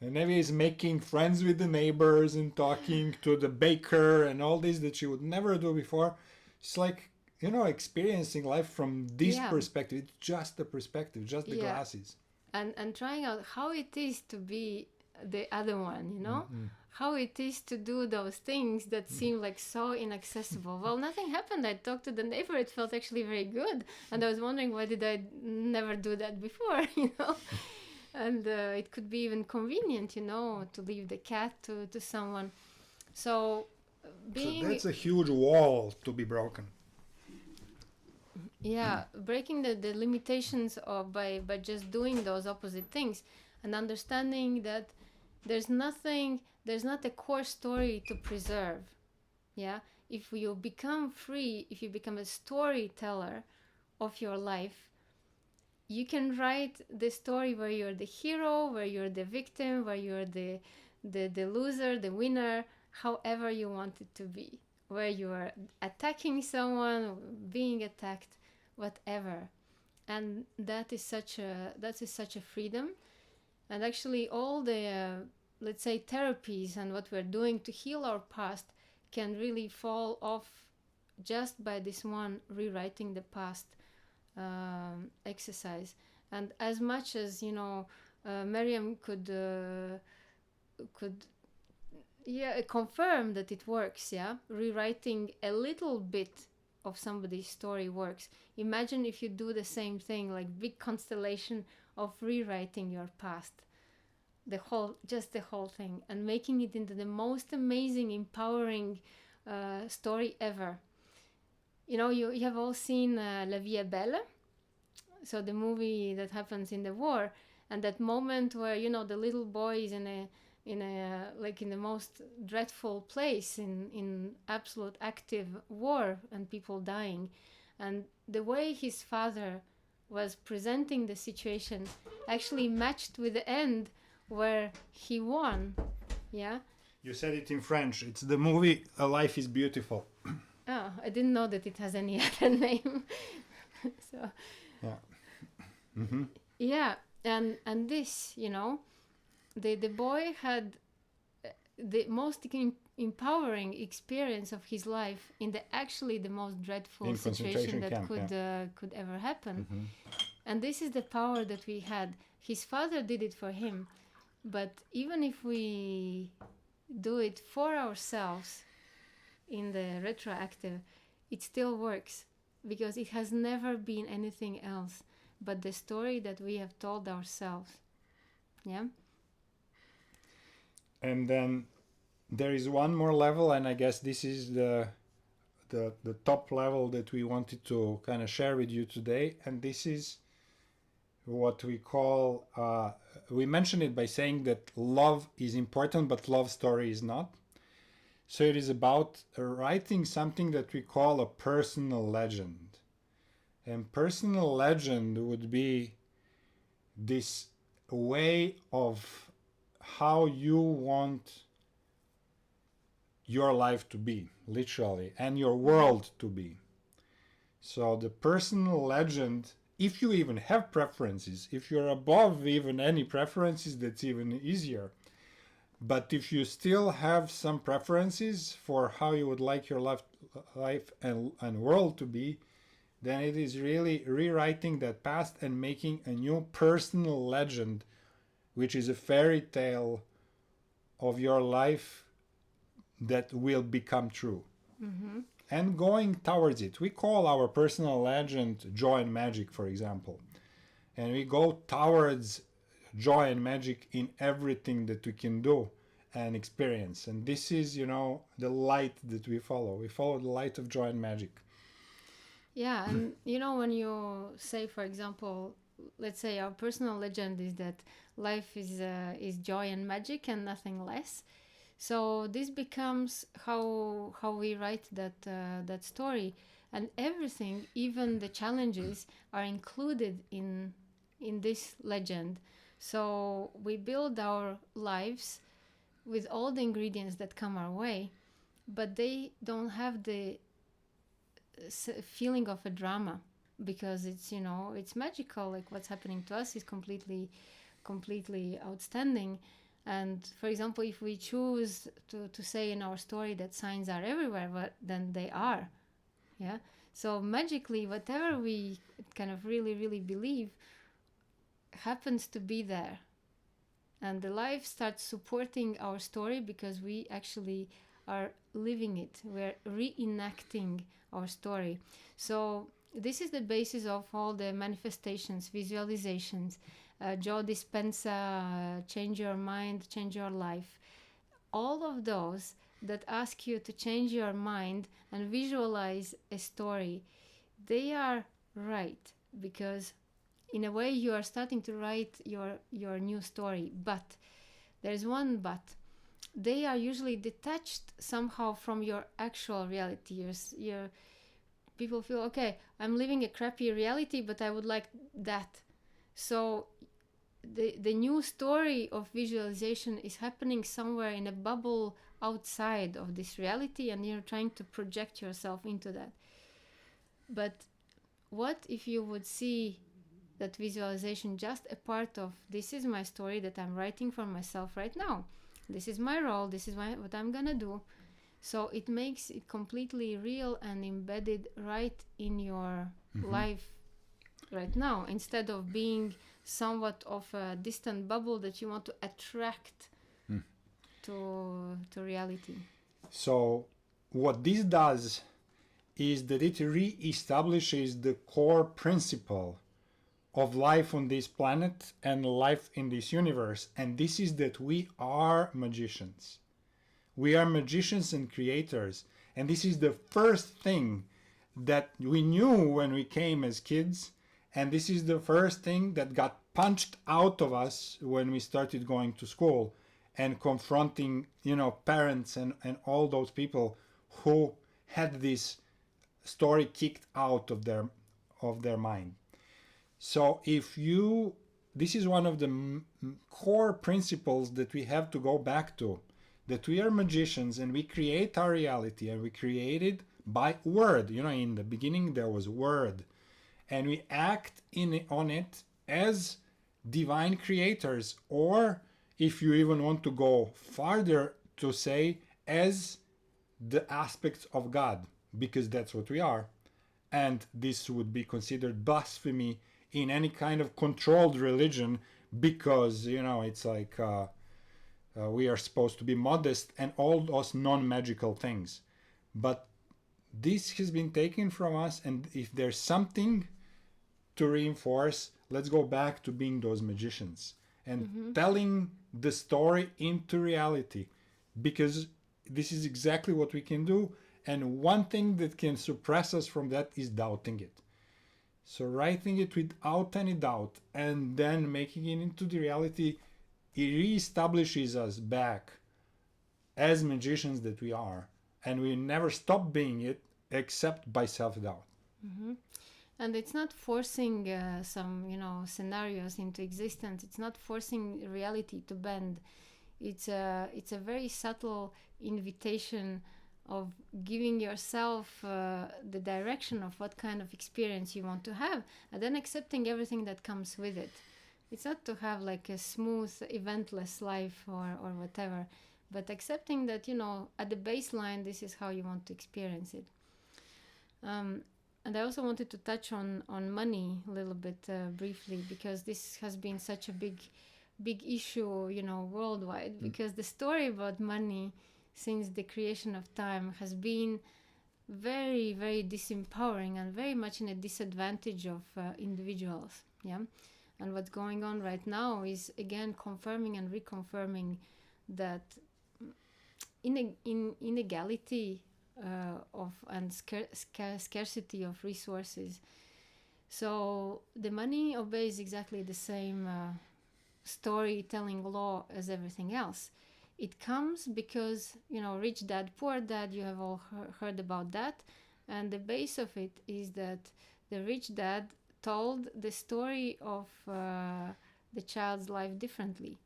S1: And Evie is making friends with the neighbors and talking to the baker and all this that she would never do before. It's like, experiencing life from this perspective. It's just the perspective, just the glasses.
S3: and trying out how it is to be the other one, you know, how it is to do those things that seem like so inaccessible. Well, nothing happened. I talked to the neighbor. It felt actually very good, and I was wondering why did I never do that before, you know. And it could be even convenient, you know, to leave the cat to someone. So being
S1: So that's a huge wall to be broken.
S3: yeah, breaking the limitations of by just doing those opposite things, and understanding that there's not a core story to preserve. Yeah, if you become free, if you become a storyteller of your life, you can write the story where you're the hero, where you're the victim, where you're the loser, the winner, however you want it to be, where you are attacking someone, being attacked, whatever. And that is such a freedom. And actually all the let's say therapies and what we're doing to heal our past can really fall off just by this one rewriting the past exercise. And as much as you know, Miriam could yeah confirm that it works. Yeah, rewriting a little bit of somebody's story works. Imagine if you do the same thing, like big constellation of rewriting your past, the whole thing, and making it into the most amazing, empowering story ever. You know, you have all seen La Vie est Belle, so the movie that happens in the war, and that moment where you know the little boy is in a like in the most dreadful place in absolute active war and people dying, and the way his father was presenting the situation actually matched with the end where he won. Yeah.
S1: You said it in French. It's the movie A Life is Beautiful.
S3: Oh, I didn't know that it has any other name. So
S1: Yeah. Mm-hmm.
S3: yeah, and this, you know, the boy had the most empowering experience of his life in the most dreadful
S1: In
S3: situation
S1: concentration
S3: that
S1: camp,
S3: could ever happen.
S1: Mm-hmm.
S3: And this is the power that we had. His father did it for him, but even if we do it for ourselves in the retroactive, it still works because it has never been anything else but the story that we have told ourselves. Yeah.
S1: And then there is one more level, and I guess this is the top level that we wanted to kind of share with you today, and this is what we call we mention it by saying that love is important but love story is not. So it is about writing something that we call a personal legend. And personal legend would be this way of how you want your life to be, literally, and your world to be. So the personal legend, if you even have preferences, if you're above even any preferences, that's even easier. But if you still have some preferences for how you would like your life and world to be, then it is really rewriting that past and making a new personal legend, which is a fairy tale of your life that will become true.
S3: Mm-hmm.
S1: And going towards it. We call our personal legend joy and magic, for example. And we go towards joy and magic in everything that we can do and experience. And this is, you know, the light that we follow. We follow the light of joy and magic.
S3: Yeah, and you know, when you say, for example, let's say our personal legend is that life is joy and magic and nothing less. So this becomes how we write that story, and everything, even the challenges, are included in this legend. So we build our lives with all the ingredients that come our way, but they don't have the feeling of a drama because it's, you know, it's magical. Like what's happening to us is completely outstanding. And for example, if we choose to say in our story that signs are everywhere, but then they are. Yeah. So magically, whatever we kind of really believe, happens to be there, and the life starts supporting our story because we actually are living it. We're reenacting our story. So this is the basis of all the manifestations, visualizations, Joe Dispenza, change your mind, change your life. All of those that ask you to change your mind and visualize a story, they are right, because in a way you are starting to write your new story. But there's one but. They are usually detached somehow from your actual reality. Your people feel, okay, I'm living a crappy reality, but I would like that. So the new story of visualization is happening somewhere in a bubble outside of this reality, and you're trying to project yourself into that. But what if you would see that visualization just a part of, this is my story that I'm writing for myself right now, this is my role, this is what I'm gonna do. So it makes it completely real and embedded right in your life right now, instead of being somewhat of a distant bubble that you want to attract to reality.
S1: So what this does is that it re-establishes the core principle of life on this planet and life in this universe, and this is that we are magicians. We are magicians and creators, and this is the first thing that we knew when we came as kids, and this is the first thing that got punched out of us when we started going to school and confronting, parents and all those people who had this story kicked out of their mind. So this is one of the core principles that we have to go back to, that we are magicians and we create our reality, and we create it by word. In the beginning there was word, and we act on it as divine creators, or if you even want to go farther, to say as the aspects of God, because that's what we are. And this would be considered blasphemy in any kind of controlled religion, because it's like we are supposed to be modest and all those non-magical things. But this has been taken from us, and if there's something to reinforce, let's go back to being those magicians and telling the story into reality, because this is exactly what we can do. And one thing that can suppress us from that is doubting it. So writing it without any doubt and then making it into the reality, it reestablishes us back as magicians that we are, and we never stop being it except by self-doubt.
S3: And it's not forcing some scenarios into existence. It's not forcing reality to bend. It's a very subtle invitation of giving yourself the direction of what kind of experience you want to have, and then accepting everything that comes with it. It's not to have like a smooth, eventless life or whatever, but accepting that, at the baseline, this is how you want to experience it. And I also wanted to touch on money a little bit briefly, because this has been such a big issue, worldwide, because the story about money since the creation of time has been very, very disempowering and very much in a disadvantage of individuals. Yeah. And what's going on right now is again confirming and reconfirming that inequality of and scarcity of resources. So the money obeys exactly the same storytelling law as everything else. It comes because, rich dad, poor dad, you have all heard about that. And the base of it is that the rich dad told the story of the child's life differently,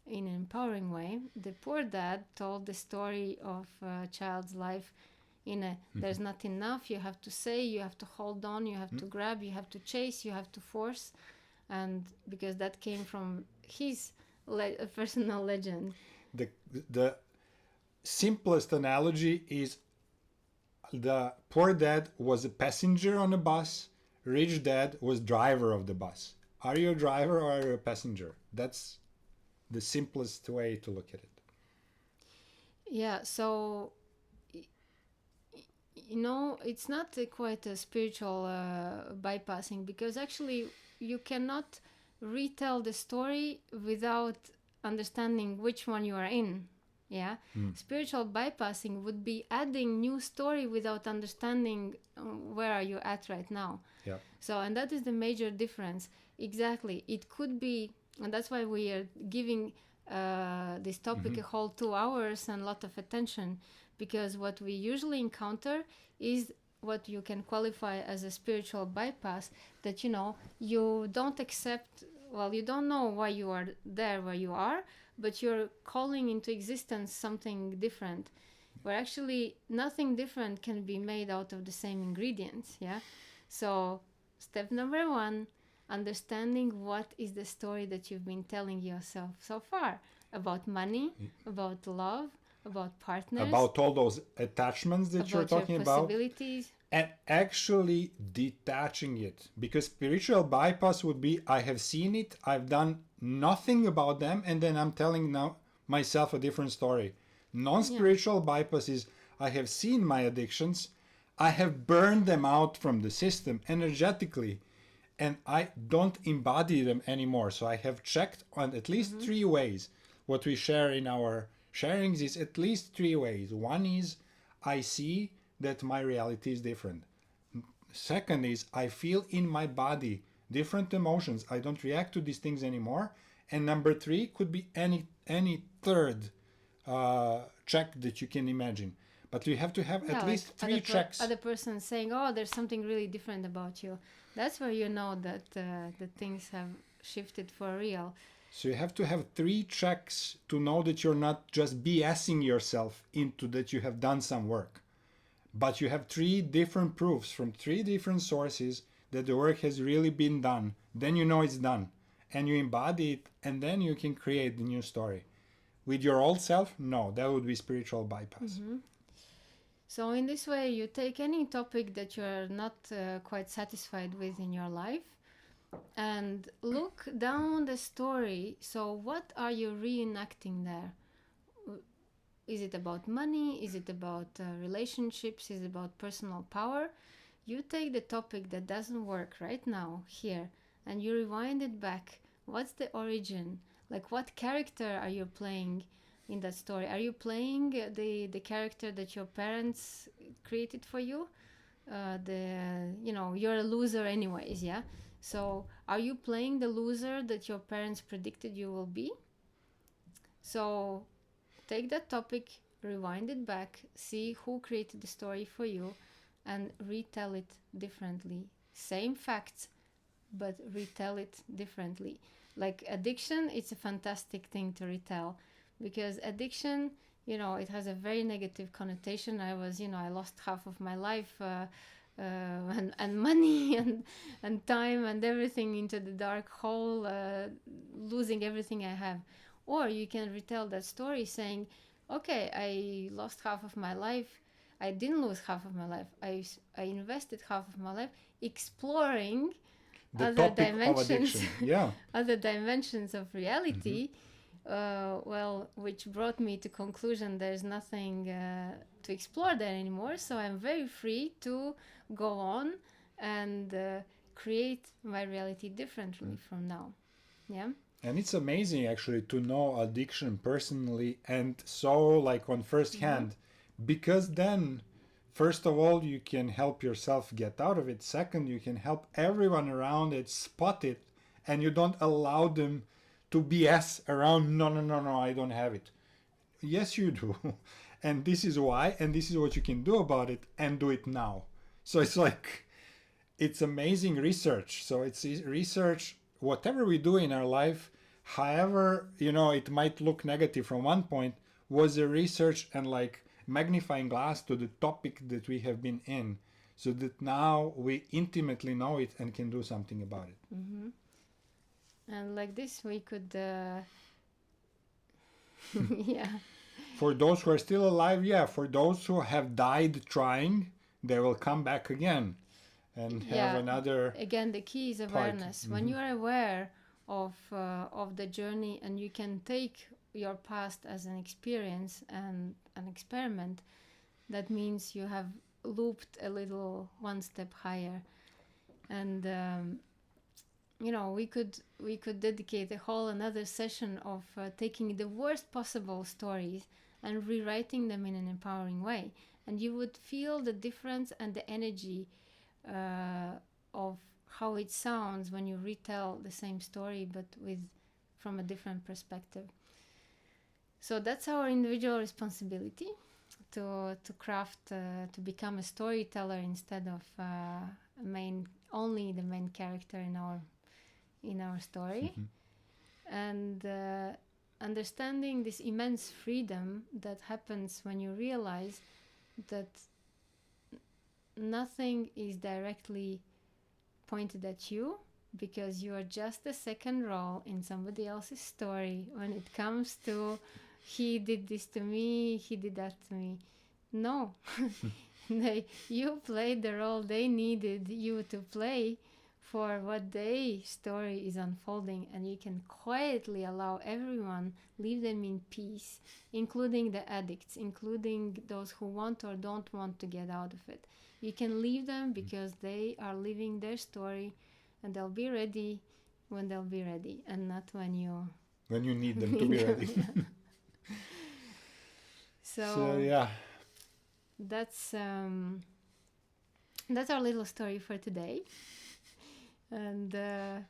S3: in an empowering way. The poor dad told the story of a child's life in a there's not enough, you have to say, you have to hold on, you have to grab, you have to chase, you have to force. And because that came from his personal legend.
S1: The simplest analogy is the poor dad was a passenger on a bus, rich dad was driver of the bus. Are you a driver or are you a passenger? That's the simplest way to look at it.
S3: Yeah, so it's not quite a spiritual bypassing, because actually you cannot retell the story without understanding which one you are in. Yeah, spiritual bypassing would be adding new story without understanding where are you at right now.
S1: Yeah.
S3: So, and that is the major difference. Exactly, it could be, and that's why we are giving this topic a whole 2 hours and a lot of attention, because what we usually encounter is what you can qualify as a spiritual bypass, that you don't accept, well, you don't know why you are there where you are, but you're calling into existence something different, where actually nothing different can be made out of the same ingredients. Yeah, so step number 1, understanding what is the story that you've been telling yourself so far about money, about love, about partners,
S1: About all those attachments that you're
S3: about
S1: talking
S3: your
S1: about,
S3: possibilities.
S1: and actually detaching it. Because spiritual bypass would be, I have seen it, I've done nothing about them, and then I'm telling now myself a different story. Non-spiritual bypass is, I have seen my addictions, I have burned them out from the system energetically, and I don't embody them anymore. So I have checked on at least 3 ways. What we share in our sharings is at least 3 ways. One is, I see that my reality is different. Second is, I feel in my body different emotions. I don't react to these things anymore. And number 3 could be any third check that you can imagine. But you have to have at least 3 checks.
S3: Other person saying, "Oh, there's something really different about you." That's where you know that the things have shifted for real.
S1: So you have to have 3 checks to know that you're not just BSing yourself into that you have done some work. But you have 3 different proofs from 3 different sources that the work has really been done. Then you know it's done. And you embody it, and then you can create the new story. With your old self, no, that would be spiritual bypass.
S3: So in this way, you take any topic that you're not quite satisfied with in your life and look down the story. So what are you reenacting there? Is it about money? Is it about relationships? Is it about personal power? You take the topic that doesn't work right now here and you rewind it back. What's the origin? Like, what character are you playing in that story? Are you playing the character that your parents created for you? You're a loser anyways, yeah? So are you playing the loser that your parents predicted you will be? So take that topic, rewind it back, see who created the story for you, and retell it differently. Same facts, but retell it differently. Like addiction, it's a fantastic thing to retell, because addiction, it has a very negative connotation. I lost half of my life and money and time and everything into the dark hole, losing everything I have. Or you can retell that story saying, okay, I lost half of my life. I didn't lose half of my life. I invested half of my life exploring
S1: The
S3: other
S1: topic of
S3: dimensions,
S1: addiction, yeah.
S3: other dimensions of reality, which brought me to conclusion there's nothing to explore there anymore. So I'm very free to go on and create my reality differently from now. Yeah.
S1: And it's amazing actually to know addiction personally and so like on first hand, because then first of all you can help yourself get out of it. Second, you can help everyone around it spot it, and you don't allow them to BS around. No, I don't have it. Yes, you do. And this is why, and this is what you can do about it, and do it now. So it's like, it's amazing research. So it's research, whatever we do in our life, however, it might look negative from one point, was a research and like magnifying glass to the topic that we have been in, so that now we intimately know it and can do something about it.
S3: And like this, we could, yeah.
S1: For those who are still alive, yeah. For those who have died trying, they will come back again. and have
S3: Yeah.
S1: another
S3: Again, the key is
S1: part.
S3: awareness. When you are aware of the journey, and you can take your past as an experience and an experiment, that means you have looped a little one step higher. And you know, we could dedicate a whole another session of taking the worst possible stories and rewriting them in an empowering way, and you would feel the difference and the energy of how it sounds when you retell the same story but with from a different perspective. So that's our individual responsibility to craft to become a storyteller instead of only the main character in our story. And understanding this immense freedom that happens when you realize that nothing is directly pointed at you, because you are just a second role in somebody else's story when it comes to he did this to me, he did that to me. No. You played the role they needed you to play for what their story is unfolding, and you can quietly allow everyone, leave them in peace, including the addicts, including those who want or don't want to get out of it. You can leave them because they are living their story, and they'll be ready when they'll be ready, and not when you
S1: need them to be ready.
S3: So
S1: yeah,
S3: that's our little story for today. And there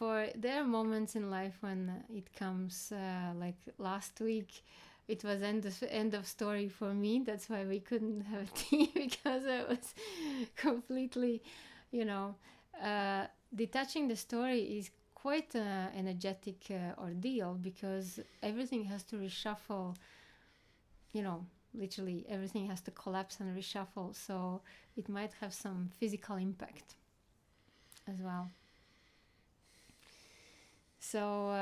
S3: are moments in life when it comes, like last week it was end of story for me. That's why we couldn't have tea, because I was completely, detaching the story is quite an energetic ordeal, because everything has to reshuffle, literally everything has to collapse and reshuffle, so it might have some physical impact as well. So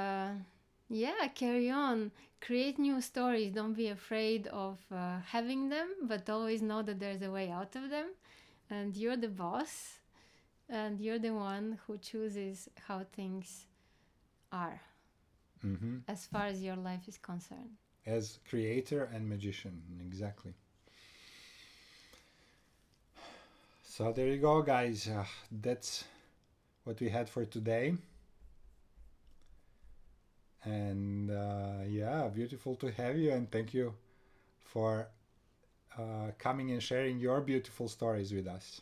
S3: carry on, create new stories, don't be afraid of having them, but always know that there's a way out of them, and you're the boss, and you're the one who chooses how things are, as far as your life is concerned.
S1: As creator and magician, exactly. So there you go, guys. That's what we had for today. And beautiful to have you, and thank you for coming and sharing your beautiful stories with us.